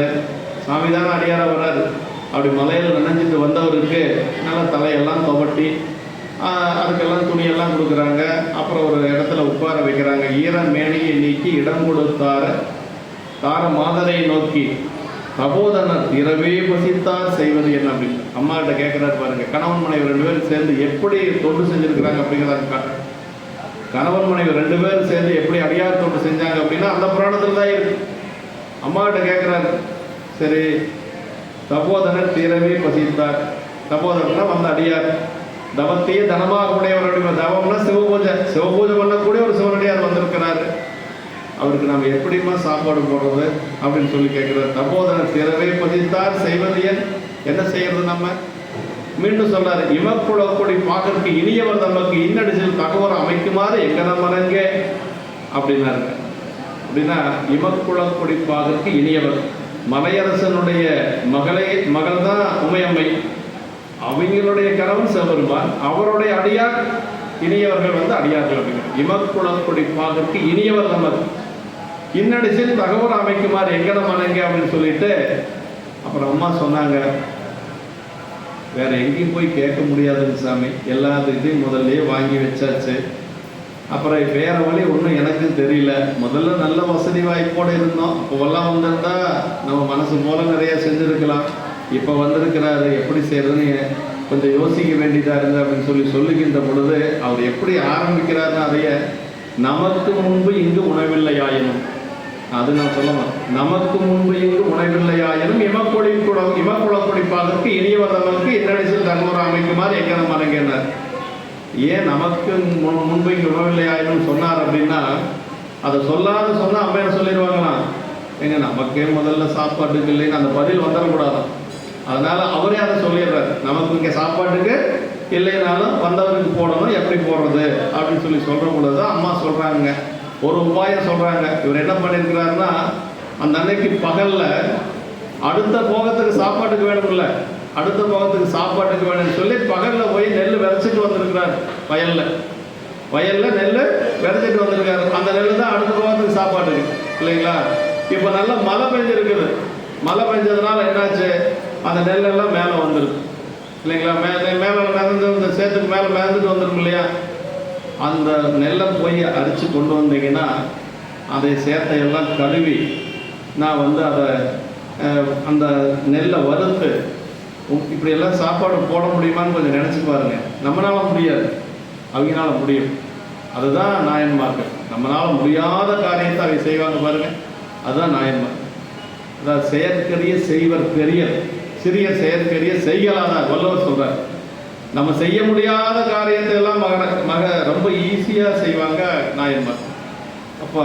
Speaker 1: சாமி தானே அடியாராக வர்றாரு. அப்படி மலையில் நனைஞ்சிட்டு வந்தவருக்கு நல்லா தலையெல்லாம் துவட்டி அதுக்கெல்லாம் துணியெல்லாம் கொடுக்குறாங்க. அப்புறம் ஒரு இடத்துல உட்கார வைக்கிறாங்க. ஈர மேனியை நீக்கி இடம் கொடுத்தார தார மாதரை நோக்கி சகோதரர் இரவே பசித்தார் செய்வது என்ன அப்படின்னு அம்மாகிட்ட கேட்குறாரு பாருங்க. கணவன் மனைவி 2 பேரும் சேர்ந்து எப்படி தொண்டு செஞ்சுருக்கிறாங்க அப்படிங்கிறத காட்டு. கணவன் மனைவி 2 பேரும் சேர்ந்து எப்படி அடியார் தொண்டு செஞ்சாங்க அப்படின்னா அந்த புராணத்தில் தான் இருக்கு. அம்மாகிட்ட கேட்குறாரு. சரி, சகோதரர் தீரவே பசித்தார். சகோதரர்னா வந்த அடியார், தவத்தையே தனமாக உடையவருடைய தவம்னா சிவபூஜை பண்ணக்கூடிய ஒரு சிவனடியார் வந்திருக்கிறாரு. அவருக்கு நாம் எப்படிமா சாப்பாடு போடுறது அப்படின்னு சொல்லி கேட்குறாரு. தபோதனர் திறவே பதித்தார் செய்வது என்ன செய்யறது நம்ம. மீண்டும் சொல்றாரு, இமக்குளக்குடி பார்க்கறதுக்கு இனியவர் நமக்கு இன்னடிசில் தகவல் அமைக்குமாறு எங்க நம்மனங்க அப்படின்னாரு. அப்படின்னா இமக்குளக்குடி பார்க்கறதுக்கு இனியவர், மலையரசனுடைய மகள் தான் உமையம்மை, அவங்களுடைய கணவன் சிவபெருமான், அவருடைய அடியார் இனியவர்கள் வந்து அடியார்கள் அப்படிங்கிற. இமக்குளக்குடி பார்க்கறதுக்கு இனியவர் நமக்கு இன்னடிசில் தகவல் அமைக்குமாறு எங்கன மனங்க அப்படின்னு சொல்லிட்டு அப்புறம் அம்மா சொன்னாங்க, வேற எங்கேயும் போய் கேட்க முடியாதுன்னு சாமி, எல்லாத்துக்கிட்டையும் முதல்லையே வாங்கி வச்சாச்சு. அப்புறம் வேற வழி ஒன்றும் எனக்கு தெரியல. முதல்ல நல்ல வசதி வாய்ப்போடு இருந்தோம். அப்போவெல்லாம் வந்திருந்தா நம்ம மனசு போல நிறைய செஞ்சுருக்கலாம். இப்போ வந்திருக்கிறாரு, எப்படி செய்யறதுன்னு கொஞ்சம் யோசிக்க வேண்டியதாக இருந்தது அப்படின்னு சொல்லுகின்ற பொழுது அவர் எப்படி ஆரம்பிக்கிறாருன்னு அதைய நமக்கு முன்பு இங்கு உணவில்லையாயினும், அது நான் சொல்லணும், நமக்கு முன்பு இங்கு உணவில்லையாயினும் இமக்குளக்குடி பார்க்கறதுக்கு இனியவர் நமக்கு இன்னடிசில் தகவல் அமைக்குமாறு எங்க மனங்கன்னார். ஏன் நமக்கு முன்பு இங்கு உணவில்லையாயினும் சொன்னார் அப்படின்னா, அதை சொல்லாத சொன்னால் அம்மா என்ன சொல்லிடுவாங்களாம், எங்க நமக்கே முதல்ல சாப்பாட்டுக்கு இல்லைன்னு அந்த பதில் வந்துடக்கூடாதான். அதனால அவரே அதை சொல்லிடுறாரு, நமக்கு இங்கே சாப்பாட்டுக்கு இல்லைனாலும் வந்தவருக்கு போடணும், எப்படி போடுறது அப்படின்னு சொல்கிற பொழுது தான் அம்மா சொல்கிறாங்க, ஒரு உபாயம் சொல்கிறாங்க. இவர் என்ன பண்ணியிருக்கிறாருன்னா, அந்த அன்னைக்கு பகல்ல அடுத்த போகத்துக்கு சாப்பாட்டுக்கு வேணும்ல, அடுத்த போகத்துக்கு சாப்பாட்டுக்கு வேணும்னு சொல்லி பகல்ல போய் நெல் விதைச்சிட்டு வந்திருக்கிறார். வயல்ல நெல் விதைச்சிட்டு வந்திருக்காரு. அந்த நெல் தான் அடுத்த போகத்துக்கு சாப்பாட்டுக்கு இல்லைங்களா? இப்போ நல்லா மழை பெஞ்சிருக்குது. மழை பெஞ்சதுனால என்னாச்சு, அந்த நெல்லெல்லாம் மேலே வந்துருக்கு இல்லைங்களா? மேலே மிதந்து இந்த சேத்துக்கு மேலே மிதந்துட்டு வந்துடும் இல்லையா? அந்த நெல்லை போய் அரிச்சு கொண்டு வந்தீங்கன்னா அதை சேத்தையெல்லாம் கழுவி நான் வந்து அதை அந்த நெல்லை வறுத்து இப்படியெல்லாம் சாப்பாடு போட முடியுமான்னு கொஞ்சம் நினச்சி பாருங்கள். நம்மளால முடியாது, அவங்களால முடியும். அதுதான் நாயன்மார்கள். நம்மளால முடியாத காரியத்தை அவை செய்வாங்க பாருங்கள், அதுதான் நாயன்மார்கள். அதாவது செயற்கரிய செய்வர் பெரியர், சிறியர் செயற்கரிய செய்யலாதார் வள்ளுவர் சொல்கிறார். நம்ம செய்ய முடியாத காரியத்தை எல்லாம் ரொம்ப ஈஸியாக செய்வாங்க நாயன்மார். அப்போ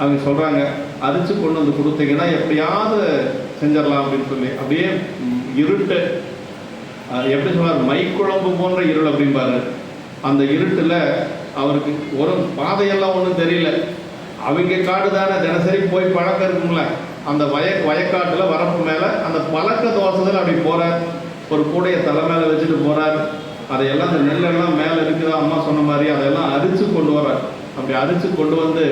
Speaker 1: அவங்க சொல்கிறாங்க, அரிச்சு கொண்டு வந்து கொடுத்தீங்கன்னா எப்படியாவது செஞ்சிடலாம் அப்படின்னு சொல்லி. அப்படியே இருட்டு, எப்படி சொல்றாரு, மைக்குழம்பு போன்ற இருள் அப்படிம்பாரு. அந்த இருட்டில் அவருக்கு ஒரு பாதையெல்லாம் ஒன்றும் தெரியல. அவங்க காடு தானே, தினசரி போய் பழக்கம் இருக்குங்கள. அந்த வயக்காட்டில் வரப்பு மேலே அந்த பழக்க தோசத்தில் அப்படி போகிறார். ஒரு கூடைய தலை மேலே வச்சுட்டு போகிறார். அதையெல்லாம் அந்த நெல்லெல்லாம் மேலே இருக்குதா அம்மா சொன்ன மாதிரி அதையெல்லாம் அரிச்சு கொண்டு வர்றார். அப்படி அரிச்சு கொண்டு வந்து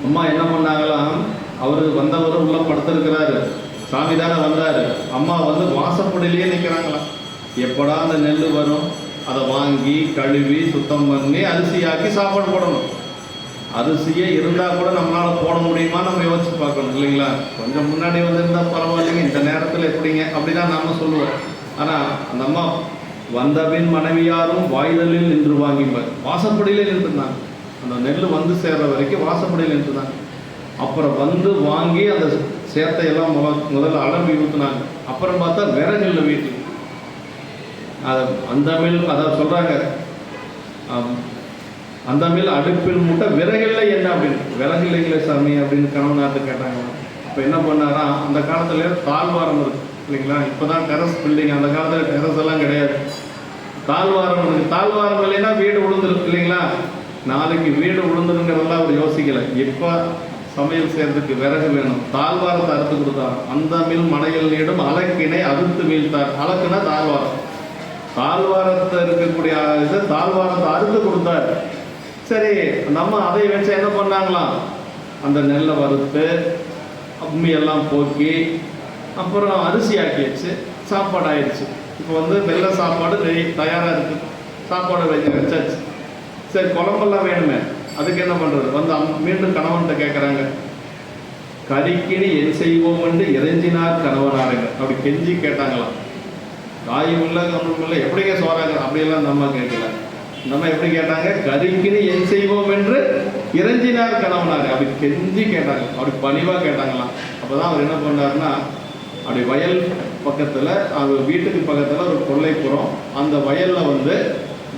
Speaker 1: அம்மா என்ன பண்ணாங்களாம், அவரு வந்தவர் உள்ள படுத்திருக்கிறாரு, சாமி தானே வந்தார். அம்மா வந்து வாசப்படியிலேயே நிற்கிறாங்களாம். எப்படா அந்த நெல் வரும், அதை வாங்கி கழுவி சுத்தம் பண்ணி அரிசியாக்கி சாப்பாடு போடணும். அரிசியே இருந்தால் கூட நம்மளால் போட முடியுமா நம்ம யோசிச்சு பார்க்கணும் இல்லைங்களா? கொஞ்சம் முன்னாடி வந்துருந்தால் பரவாயில்லைங்க, இந்த நேரத்தில் எப்படிங்க அப்படிதான் நாம் சொல்லுவோம். ஆனால் அந்த அம்மா வந்தபின் மனைவியாரும் வாய்தலில் நின்று வாங்கிப்பார். வாசப்படியிலே நின்றுருந்தாங்க. அந்த நெல் வந்து சேர்ற வரைக்கும் வாசப்படியில் நின்றுதாங்க. அப்புறம் வந்து வாங்கி அந்த சேத்தையெல்லாம் முதல்ல அலம்பி ஊற்றுனாங்க. அப்புறம் பார்த்தா விறகு இல்லை வீட்டில். அதை அந்த மில் அதான் சொல்கிறாங்க, அந்த மில் அடுப்பில் மூட்டை விறகில்லை என்ன அப்படின்னு. விறகு இல்லைங்களே சாமி அப்படின்னு கணவனாட்டு கேட்டாங்க. அப்போ என்ன பண்ணாரா, அந்த காலத்துல தாழ்வாரம் இருக்கு இல்லைங்களா? இப்போ தான் டெரஸ் பில்டிங், அந்த காலத்தில் டெரஸ் எல்லாம் கிடையாது. தாழ்வாரம் இருக்கு. தாழ்வாரம் இல்லைன்னா வீடு விழுந்துருக்கு இல்லைங்களா? நாளைக்கு வீடு விழுந்துருங்கிறதெல்லாம் அவர் யோசிக்கலை. இப்போ சமையல் செய்யறதுக்கு விறகு வேணும், தாழ்வாரத்தை அறுத்து கொடுத்தார். அந்த மில் மனையில் நீடும் அலக்கினை அறுத்து வீழ்த்தார். அலக்குனா தாழ்வாரம். தாழ்வாரத்தை இருக்கக்கூடிய இது தாழ்வாரத்தை அறுத்து கொடுத்தார். சரி, நம்ம அதை வச்சு என்ன பண்ணாங்களாம், அந்த நெல்லை வறுத்து அம்மியெல்லாம் போக்கி அப்புறம் அரிசி ஆக்கிடுச்சு, சாப்பாடு ஆயிடுச்சு. இப்போ வந்து வெள்ளை சாப்பாடு தயாராக இருக்குது. சாப்பாடு வச்சாச்சு. சரி, குழம்பெல்லாம் வேணுமே, அதுக்கு என்ன பண்ணுறது? வந்து மீண்டும் கணவன்கிட்ட கேட்குறாங்க, கறிக்கினி என் செய்வோம் என்று இறைஞ்சினார் கணவனாருங்க. அப்படி கெஞ்சி கேட்டாங்களாம். காயும் இல்லை கவனம் இல்லை, எப்படிங்க சோறாங்க அப்படியெல்லாம் நம்ம கேட்கல. நம்ம எப்படி கேட்டாங்க, கறிக்கினி என் செய்வோம் என்று இறைஞ்சினார் கணவனாரு. அப்படி கெஞ்சி கேட்டாங்க, அப்படி பணிவாக கேட்டாங்களாம். அப்போ தான் அவர் என்ன பண்ணாருன்னா, அப்படி வயல் பக்கத்தில், அவர் வீட்டுக்கு பக்கத்தில் ஒரு கொல்லைப்புறம், அந்த வயலில் வந்து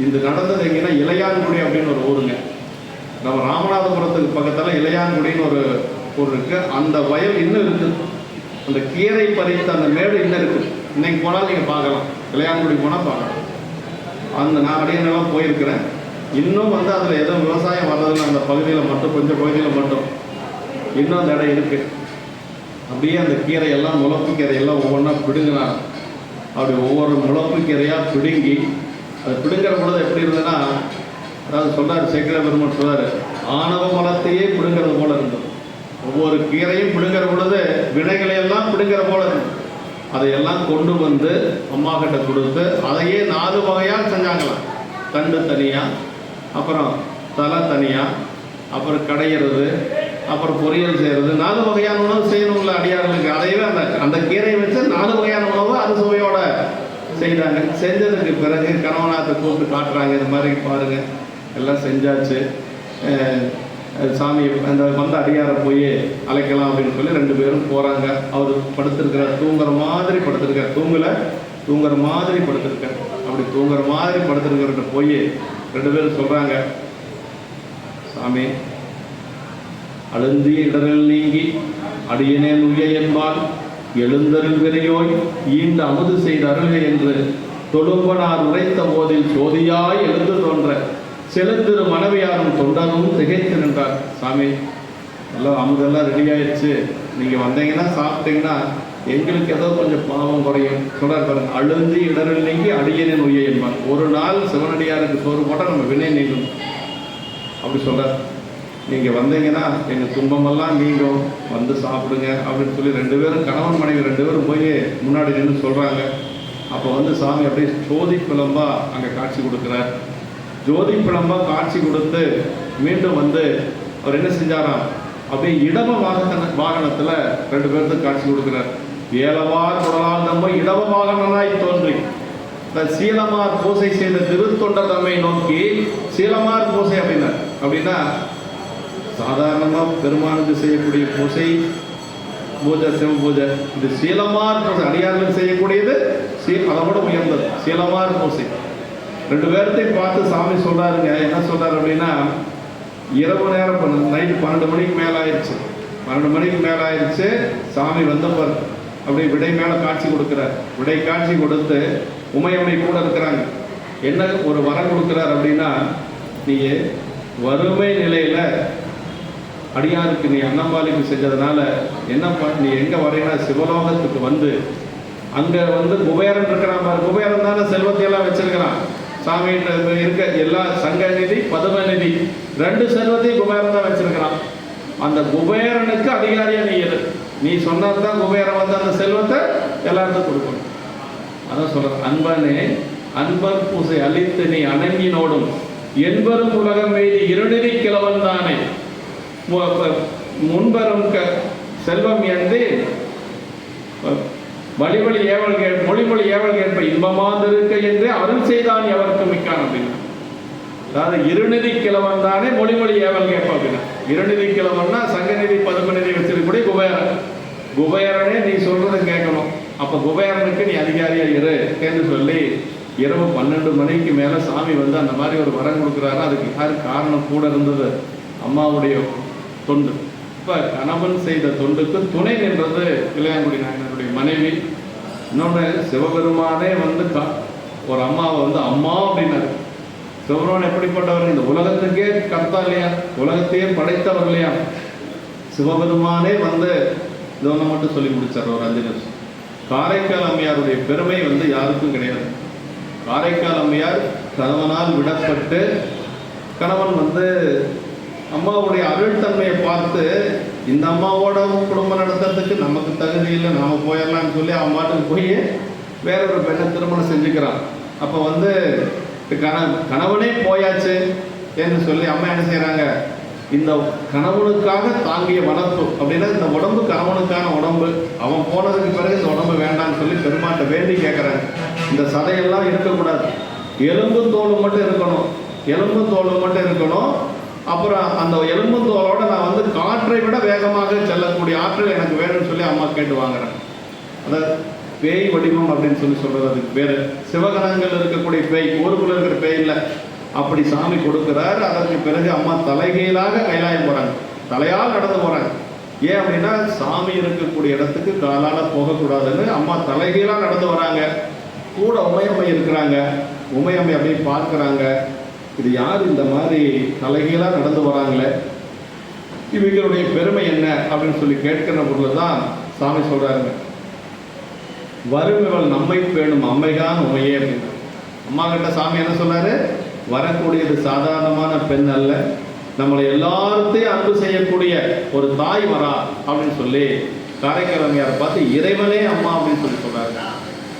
Speaker 1: இது நடந்தது எங்கன்னா இளையான்குடி அப்படின்னு ஒரு ஊருங்க. நம்ம ராமநாதபுரத்துக்கு பக்கத்தில் இளையான்குடின்னு ஒரு ஊர் இருக்குது. அந்த வயல் இன்னும் இருக்குது. அந்த கீரை பறித்த அந்த மேடு இன்னும் இருக்குது. இன்னைக்கு போனால் நீங்கள் பார்க்கலாம், இளையான்குடி போனால் பார்க்கலாம். அந்த நான் அடியெல்லாம் போயிருக்கிறேன். இன்னும் வந்து அதில் எதுவும் விவசாயம் வர்றதுன்னு அந்த பகுதியில் மட்டும், கொஞ்சம் பகுதியில் மட்டும் இன்னும் அந்த இடம் இருக்குது. அப்படியே அந்த கீரையெல்லாம், முளப்பு கீரையெல்லாம் ஒவ்வொன்றா பிடுங்கினாங்க. அப்படி ஒவ்வொரு முளப்பு கீரையாக பிடுங்கி, அது பிடுங்கிற பொழுது எப்படி இருந்ததுன்னா, அதாவது சொல்கிறார் சேக்கிர பெருமாள் சொல்கிறார், ஆணவ மலத்தையே பிடுங்கிறது போல இருந்தது. ஒவ்வொரு கீரையும் பிடுங்கிற பொழுது வினைகளையெல்லாம் பிடுங்கிற போல இருந்தது. அதையெல்லாம் கொண்டு வந்து அம்மா கிட்ட கொடுத்து அதையே 4 வகையாக செஞ்சாங்களாம். தண்டு தனியாக, அப்புறம் தலை தனியாக, அப்புறம் கடையிறது, அப்புறம் பொரியல் செய்கிறது. 4 வகையான உணவு செய்யணுங்களா அடியார்களுக்கு. அதையவே அந்த கீரையை வச்சு 4 வகையான உணவு அது சுவையோட செய்தாங்க. செஞ்சதுக்கு பிறகு கணவனாத்தை கூப்பிட்டு காட்டுறாங்க, இது மாதிரி பாருங்க எல்லாம் செஞ்சாச்சு, சாமி அந்த வந்த அடியாரை போய் அழைக்கலாம் அப்படின்னு சொல்லி 2 பேரும் போகிறாங்க. அவர் படுத்திருக்கிறார், தூங்குற மாதிரி படுத்திருக்கார். தூங்குற மாதிரி படுத்திருக்கார். அப்படி தூங்குற மாதிரி படுத்திருக்கிறத போய் 2 பேரும் சொல்கிறாங்க, சாமி அழுந்திய இடரில் நீங்கி அடியனேன் உய என்பால் எழுந்தருள் விரையோய் ஈண்டு அமுது செய்த அருளே என்று தொழும்பனார் உரைத்த போதில் சோதியாய் எழுந்து தோன்ற செலுத்திரு மனைவியாரும் தொண்டரும் திகைத்து நின்றார். சாமி எல்லாம் அமுதெல்லாம் ரெடி ஆயிடுச்சு, நீங்கள் வந்தீங்கன்னா சாப்பிட்டீங்கன்னா எங்களுக்கு ஏதோ கொஞ்சம் பாவம் குறையும் சொல்கிறார் பாருங்க. அழுந்தி இடரில் நீங்கி அடியனின் உய என்பாங்க. ஒரு நாள் சிவனடியாருக்கு சோறு போட்டால் நம்ம வினை நீங்கும் அப்படி சொல்கிறார். நீங்கள் வந்தீங்கன்னா எங்கள் துன்பமெல்லாம் நீங்கும், வந்து சாப்பிடுங்க அப்படின்னு சொல்லி 2 பேரும் கணவன் மனைவி 2 பேரும் போய் முன்னாடி நின்று சொல்கிறாங்க. அப்போ வந்து சாமி அப்படியே ஜோதி பிளம்பா அங்கே காட்சி கொடுக்குறார். ஜோதி பிளம்பா காட்சி கொடுத்து மீண்டும் வந்து அவர் என்ன செஞ்சாராம், அப்படியே இடம வாகனத்தில் 2 பேர்த்துக்கு காட்சி கொடுக்குறார். ஏலவார் குடலால் நம்ம இடம வாகனனாய் தோன்றி சீலமார் பூசை செய்த திருத்தொண்ட தம்மை நோக்கி, சீலமார் பூசை அப்படின்னா சாதாரணமாக பெருமானுக்கு செய்யக்கூடிய பூசை பூஜை, சிவ பூஜை. இது சீலமார் பூசை, அடியார்கள் செய்யக்கூடியது அதை விட உயர்ந்தது சீலமார் பூசை. 2 பேர்த்தையும் பார்த்து சாமி சொல்றாருங்க. என்ன சொல்றாரு அப்படின்னா, இரவு நேரம் நைட்டு 12 மணிக்கு மேலே ஆயிடுச்சு. 12 மணிக்கு மேலே ஆயிடுச்சு. சாமி வந்தவர் அப்படி விடை மேலே காட்சி கொடுக்குறார். விடை காட்சி கொடுத்து உமையம்மை கூட இருக்கிறாங்க. என்ன ஒரு வரம் கொடுக்குறார் அப்படின்னா, நீ வறுமை நிலையில் அடியாருக்கு நீ அன்னம்பாலிக்கு செஞ்சதுனால என்ன நீ எங்கே வரையினா சிவலோகத்துக்கு வந்து அங்கே வந்து குபேரன் இருக்கிறான் பாரு. குபேரன் தானே செல்வத்தையெல்லாம் வச்சிருக்கிறான். சாமிகிட்ட இருக்க எல்லா சங்க நிதி பதும நிதி 2 செல்வத்தையும் குபேரன் தான் வச்சிருக்கிறான். அந்த குபேரனுக்கு அதிகாரியா நீ இரு. நீ சொன்னதுதான் குபேரன் வந்து அந்த செல்வத்தை எல்லாருக்கும் கொடுக்கணும். அதான் சொல்ற, அன்பனே அன்பர் பூசை அளித்து நீ அணங்கினோடும் என்பரும் உலகம் மீது இருநிதி கிழவன் தானே முன்பெரும் செல்வம் என்று வழிவழி ஏவல் மொழிமொழி ஏவல் கேட்ப இன்பமாதிருக்க என்று அருள் செய்தான் எவருக்கு மிக்கான் அப்படின்னா. அதாவது இருநிதி கிழவன் தானே மொழிமொழி ஏவல் கேட்ப அப்படின்னா. இருநிதி கிழவன்னா சங்கநிதி பதுமநிதி வச்சிருக்கக்கூடிய குபேரன். குபேரனே நீ சொல்றதை கேட்கணும். அப்ப குபேரனுக்கு நீ அதிகாரியா இரு என்று சொல்லி இரவு 12 மணிக்கு மேல சாமி வந்து அந்த மாதிரி ஒரு வரம் கொடுக்குறாரு. அதுக்கு யாரு காரணம் கூட இருந்தது? அம்மாவுடைய தொண்டு. இப்ப கணவன் செய்த தொண்டுக்கு துணை நின்றது இளையாங்குடி நாயனருடைய மனைவி. இன்னொன்று, சிவபெருமானே வந்து ஒரு அம்மாவை வந்து அம்மா அப்படின்னாரு. சிவபெருமான் எப்படிப்பட்டவர்? இந்த உலகத்துக்கே கர்த்தா இல்லையா, உலகத்தையே படைத்தவர் இல்லையா. சிவபெருமானே வந்து இது ஒன்று மட்டும் சொல்லி முடிச்சார் ஒரு 5 நிமிஷம். காரைக்கால் அம்மையாருடைய பெருமை வந்து யாருக்கும் கிடையாது. காரைக்கால் அம்மையார் கணவனால் விடப்பட்டு, கணவன் வந்து அம்மாவுடைய அருள் தன்மையை பார்த்து இந்த அம்மாவோட குடும்பம் நடத்துறதுக்கு நமக்கு தகுதி இல்லை, நாம போயிடலாம்னு சொல்லி அவன் மாட்டுக்கு போய் வேறொரு பெண்ணை திருமணம் செஞ்சுக்கிறான். அப்போ வந்து கணவனே போயாச்சு என்று சொல்லி அம்மா என்ன செய்யறாங்க, இந்த கணவனுக்காக தாங்கிய வளர்ப்பு அப்படின்னா இந்த உடம்பு கணவனுக்கான உடம்பு, அவன் போனதுக்கு பிறகு இந்த உடம்பு வேண்டாம்னு சொல்லி பெருமாட்ட வேண்டி கேட்குறாங்க. இந்த சதையெல்லாம் இருக்கக்கூடாது, எலும்பும் தோலும் மட்டும் இருக்கணும், எலும்பும் தோலும் மட்டும் இருக்கணும். அப்புறம் அந்த எலும்பும் தோலோட நான் வந்து காற்றை விட வேகமாக செல்லக்கூடிய ஆற்றல் எனக்கு வேணும்னு சொல்லி அம்மா கேட்டு வாங்குறேன். அதாவது பேய் வடிவம் அப்படின்னு சொல்லி சொல்றது. அதுக்கு பேரு சிவகணங்கள் இருக்கக்கூடிய பேய், ஊருக்குள்ள இருக்கிற பேய் இல்லை. அப்படி சாமி கொடுக்கிறார். அதற்கு பிறகு அம்மா தலைகீழாக கைலாயம் போறாங்க, தலையால் நடந்து போறாங்க. ஏன் அப்படின்னா சாமி இருக்கக்கூடிய இடத்துக்கு காலால போகக்கூடாதுன்னு அம்மா தலைகீழா நடந்து வராங்க. கூட உமையம்மை இருக்கிறாங்க. உமையம்மை அப்படியே பார்க்குறாங்க, இது யார் இந்த மாதிரி தலைகீழா நடந்து வராங்களே, இவங்களுடைய பெருமை என்ன அப்படின்னு சொல்லி கேட்கிற பொருள் தான் சாமி சொல்றாருங்க, வறுமைகள் நம்மை பேணும் அம்மைதான் உமையே அப்படின்னு. அம்மா கிட்ட சாமி என்ன சொன்னாரு, வரக்கூடியது சாதாரணமான பெண் அல்ல, நம்மளை எல்லாத்தையும் அன்பு செய்யக்கூடிய ஒரு தாய் வரா அப்படின்னு சொல்லி காரைக்காலமையாரை பார்த்து இறைவனே அம்மா அப்படின்னு சொல்லி சொல்றாரு.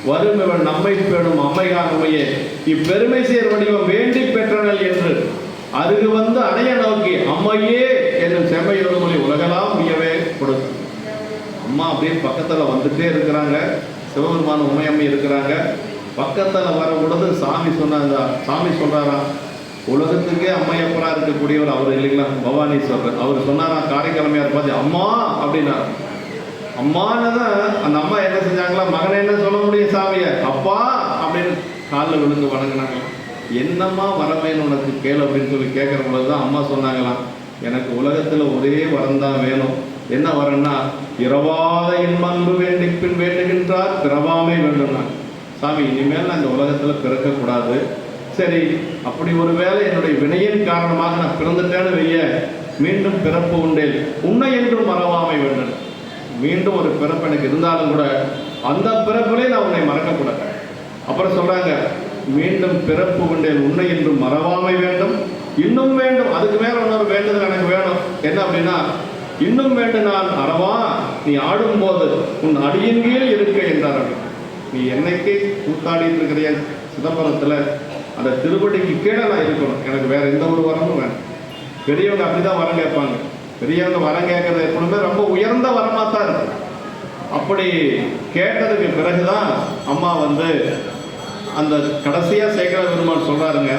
Speaker 1: வறுமைகள் நம்மை பேணும் அம்மைதான் உமையே, இப்பெருமை சேர் வடிவம் வேண்டி பெற்றனல் என்று அருகு வந்து அணைய நோக்கி அம்மையே என்னும் செம்மையொரு மொழி உலகெல்லாம் உயவே கொடுத்து. அம்மா அப்படியே பக்கத்தில் வந்துட்டே இருக்கிறாங்க. சிவபெருமான உமையம்மை இருக்கிறாங்க. பக்கத்தில் வர பொழுது சாமி சொன்னாங்க, சாமி சொல்றாராம், உலகத்துக்கே அம்மையப்பரா இருக்கக்கூடியவர் அவர் இல்லைங்களா, பவானீஸ்வரர். அவர் சொன்னாராம் காரைக்காலமையார் பார்த்து அம்மா அப்படின்னா. அம்மானதான் அந்த அம்மா என்ன செஞ்சாங்களா, மகனை என்ன சொல்ல முடியும் சாமிய, அப்பா அப்படின்னு காலில் விழுந்து வணங்கினாங்க. என்னம்மா வரமேன்னு உனக்கு கேளு அப்படின்னு சொல்லி கேட்குற பொழுதுதான் அம்மா சொன்னாங்களாம், எனக்கு உலகத்தில் ஒரே வரம் தான் வேணும். என்ன வரம்னா, இரவாத இன்பு வேண்டி பின் வேண்டுகின்றார் பிறவாமை வேண்டும்னா. சாமி, இனிமேல் நான் இந்த உலகத்தில் பிறக்கக்கூடாது, சரி, அப்படி ஒரு வேளை என்னுடைய வினையின் காரணமாக நான் பிறந்துட்டேன்னு வைய, மீண்டும் பிறப்பு உண்டேன், உன்னை என்றும் மறவாமை வேண்டும். மீண்டும் ஒரு பிறப்பு எனக்கு இருந்தாலும் கூட அந்த பிறப்பிலே நான் உன்னை மறக்கக்கூடாது. அப்புறம் சொல்றாங்க, மீண்டும் பிறப்பு உண்டேன், உன்னை என்றும் மறவாமை வேண்டும், இன்னும் வேண்டும். அதுக்கு மேல இன்னொரு வேண்டுதல் எனக்கு வேணும். என்ன அப்படின்னா, இன்னும் வேண்டும் நான் அறவா நீ ஆடும்போது உன் அடியின் கீழ் இருக்க என்றார். நீ என்னைக்கு கூத்தாடிட்டு இருக்கிற சிதம்பரத்துல அந்த திருப்படிக்கு கீழே நான் இருக்கணும். எனக்கு வேற எந்த ஒரு வரமும் வேணும். பெரியவங்க அப்படிதான் வரம் கேட்பாங்க. பெரியவங்க வரம் கேட்கறது எப்பவுமே ரொம்ப உயர்ந்த வரமா தான் இருக்கு. அப்படி கேட்டதுக்கு பிறகுதான் அம்மா அந்த கடைசியா சேகர பெருமான் சொல்றாருங்க,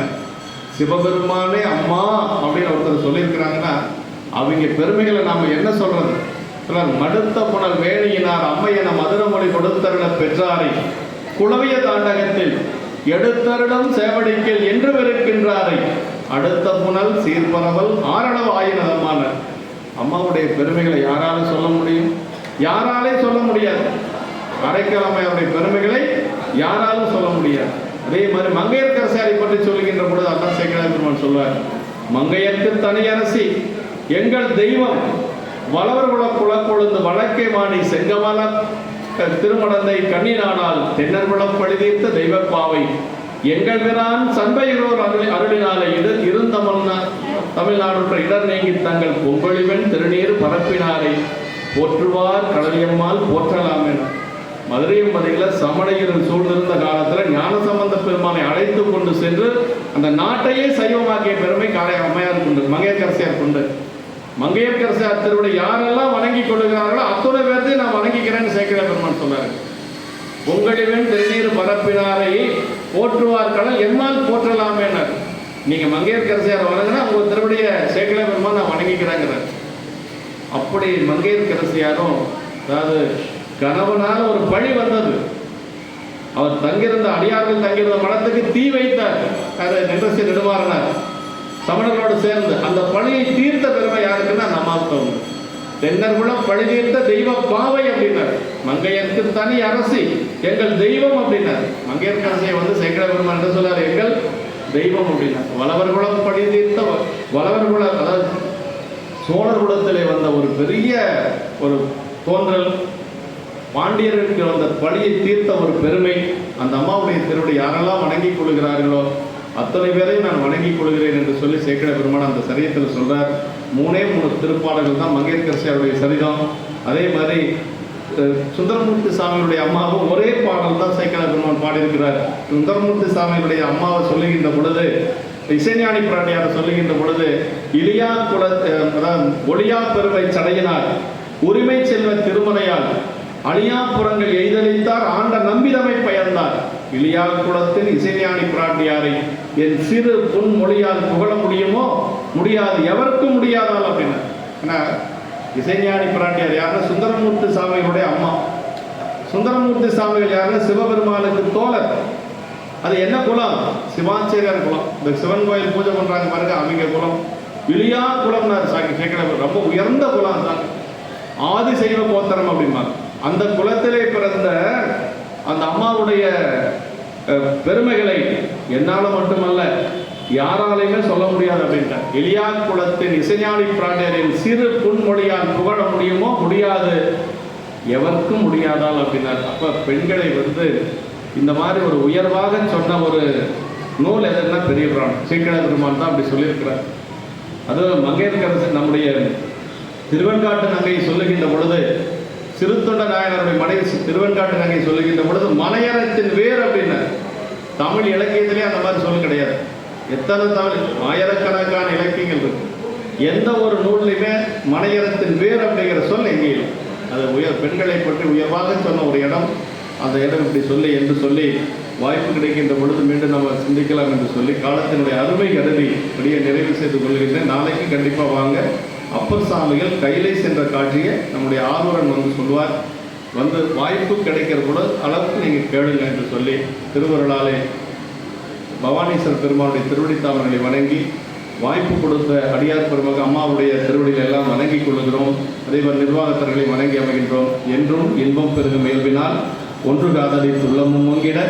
Speaker 1: சிவபெருமானே அம்மா அப்படின்னு ஒருத்தர் சொல்லியிருக்கிறாங்கன்னா அவங்க பெருமைகளை நாம என்ன சொல்றது? மடுத்த புனல் வேணியினார் அம்மையன மதுரமொழி கொடுத்தருள பெற்றாரை குளவிய தாண்டகத்தில் எடுத்தருடம் சேவடிக்கல் என்று வெறுக்கின்றாரை அடுத்த புனல் சீர்பரவல் ஆரணவ ஆயினதமான. அம்மாவுடைய பெருமைகளை யாராலும் சொல்ல முடியும்? யாராலே சொல்ல முடியாது. அரைக்கிழமையுடைய பெருமைகளை யாராலும் சொல்ல முடியாது. அதே மாதிரி மங்கையர்க்கரசியாரை பற்றி சொல்லுகின்ற பொழுது அதான் சேக்கரா பெருமான் சொல்வார், மங்கையர்க்கு தனி அரசி எங்கள் தெய்வம் வளவர்குல குலக்கொழுந்து வழக்கை மாணி செங்கமல திருமணந்தை கண்ணினானால் தென்னர்குளம் பழிதீர்த்த தெய்வப்பாவை எங்கள் பிரான் சண்பையோர் அருளினாலே தமிழ்நாடு இடர் நீங்கி தங்கள் பொங்கலிவன் திருநீர் பரப்பினாரை போற்றுவார் கடலியம்மாள் போற்றலாம் என. மதுரையம்பதியில சமணகிரன் சூழ்ந்திருந்த காலத்துல ஞானசம்பந்த பெருமானை அழைத்து கொண்டு சென்று அந்த நாட்டையே சைவமாக்கிய பெருமை காலை அம்மையார் கொண்டு, மங்கையர்க்கரசியார் கொண்டு. மங்கையர்க்கரசியார் திருவிழா யாரெல்லாம் வணங்கி கொள்ளுகிறார்களோ அத்தனை பேர்த்தையும் நான் வணங்கிக்கிறேன்னு சேக்கர பெருமான் சொன்னாரு. பொங்கலிவன் திருநீர் பரப்பினாரை போற்றுவார் கடல் எம்மால் போற்றலாமே. நீங்க மங்கையர்க்கரசியார் வணங்கினா உங்க திருவடிய சேக்கர பெருமான் நான் வணங்கிக்கிறேங்கிறார். அப்படி மங்கையர்க்கரசியாரும், அதாவது கணவனால ஒரு பழி வந்தது, அவர் தங்கியிருந்த அடியார்கள் தங்கியிருந்த மடத்துக்கு தீ வைத்தார். அதை நின்றசி நெடுமாறனார் சமணர்களோடு சேர்ந்து அந்த பழியை தீர்த்த பெருமை யாருக்குன்னா நம்மாவுக்கு உண்டு. தென்னர்குளம் பழி தீர்த்த தெய்வ பாவை அப்படின்னார். மங்கையர்க்கு தனி அரசி எங்கள் தெய்வம் அப்படின்னார். மங்கையர்க்கரசியை சேக்கர பெருமான் என்று சொல்லார், எங்கள் தெய்வம் அப்படின்னார். வளவர்குளம் பழி தீர்த்த வளவர்குல, அதாவது சோழர் குலத்திலே வந்த ஒரு பெரிய ஒரு தோன்றல், பாண்டியர்களுக்கு வந்த பழியை தீர்த்த ஒரு பெருமை அந்த அம்மாவுடைய திருவடி யாரெல்லாம் வணங்கிக் கொள்கிறார்களோ அத்தனை பேரையும் நான் வணங்கிக் கொள்கிறேன் என்று சொல்லி சேக்கர பெருமான் அந்த சரியத்தில் சொல்றார். 3 திருப்பாடல்கள் தான் மங்கையர்க்கரசியாருடைய சரிதம். அதே மாதிரி சுந்தரமூர்த்தி சாமியுடைய அம்மாவும் ஒரே பாடல் தான் சேக்கர பெருமான் பாடியிருக்கிறார். சுந்தரமூர்த்தி சாமியுடைய அம்மாவை சொல்லுகின்ற பொழுது, இசைஞானி பிராட்டியாரை சொல்லுகின்ற பொழுது, இலியா குல ஒளியா பெருமை சடையினார் உரிமை செல்வ திருமலையால் அழியாப்புறங்கள் எய்தளித்தார் ஆண்ட நம்பிதமை பயந்தார் இலியா குலத்தின் இசைஞானி பிராட்டியாரை என் சிறு புன்மொழியால் புகழ முடியுமோ முடியாது, எவருக்கும் முடியாதால் அப்படின்னா. ஏன்னா இசைஞானி பிராட்டியார் யாருன்னா சுந்தரமூர்த்தி சாமிகளுடைய அம்மா. சுந்தரமூர்த்தி சாமிகள் யாருன்னா சிவபெருமானுக்கு தோழர். அது என்ன குலம்? சிவாச்சேரியர் குலம். இந்த சிவன் கோயில் பூஜை பண்றாங்க பாருங்க, அவங்க குலம். இலியா குலம்னார் சேக்கர, ரொம்ப உயர்ந்த குலம் தான், ஆதி சைவ கோத்திரம் அப்படிமா. அந்த குலத்திலே பிறந்த அந்த அம்மாவுடைய பெருமைகளை என்னால மட்டுமல்ல யாராலையுமே சொல்ல முடியாது அப்படின்ட்டார். இலியா குலத்தின் இசைஞானி பிராட்டியாரின் சிறு புன்மொழியால் புகழ முடியுமோ முடியாது, எவருக்கும் முடியாதால் அப்படின்னார். அப்ப பெண்களை இந்த மாதிரி ஒரு உயர்வாக சொன்ன ஒரு நூல் எதுன்னா பெரிய புராணம். சேக்கர பெருமான் தான் அப்படி சொல்லியிருக்கிறார். அதுவும் மங்கையர்க்கரசி நம்முடைய திருவெண்காட்டு நங்கை சொல்லுகின்ற பொழுது, சிறுத்தொண்ட நாயனருடைய மனைவி திருவெண்காட்டு நங்கை சொல்லுகின்ற பொழுது மலையறத்தின் வேர் அப்படின்னு. தமிழ் இலக்கியத்திலே அந்த மாதிரி சொல்ல கிடையாது. எத்தனை தமிழ் ஆயிரக்கணக்கான இலக்கியங்கள் இருக்கு, எந்த ஒரு நூல்லையுமே மலையறத்தின் வேர் அப்படிங்கிற சொல் எங்கேயும். அது பெண்களை பற்றி உயர்வாக சொன்ன ஒரு இடம். அந்த இடம் இப்படி சொல்லி என்று சொல்லி வாய்ப்பு கிடைக்கின்ற பொழுது மீண்டும் நம்ம சிந்திக்கலாம் என்று சொல்லி காலத்தினுடைய அருமை கருதி அப்படியே நிறைவு செய்து கொள்கின்றேன். நாளைக்கு கண்டிப்பாக வாங்க. அப்பர் சாமிகள் கையிலை சென்ற காட்சியை நம்முடைய ஆர்வலன் சொல்வார். வாய்ப்பு கிடைக்கிற பொழுது அளவுக்கு நீங்கள் கேளுங்க என்று சொல்லி திருவருளாலே பவானீஸ்வரர் பெருமானுடைய திருவடி தாமரை வணங்கி வாய்ப்பு கொடுத்த அடியார் பெருமக அம்மாவுடைய திருவடிகள் எல்லாம் வணங்கிக் கொள்ளுகிறோம். அதேபோல் நிர்வாகத்தர்களை வணங்கி அமைகின்றோம். என்றும் இன்பம் பெருகும் இயல்பினால் ஒன்று காதலில் உள்ளமும் ஓங்கிட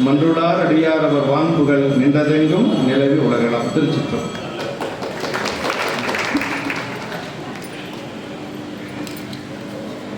Speaker 1: மன்றுளார் அடியார் அவர் வான்புகள் நின்றதெங்கும் நிலவி உலகலாம். திருச்சிற்றம்பலம்.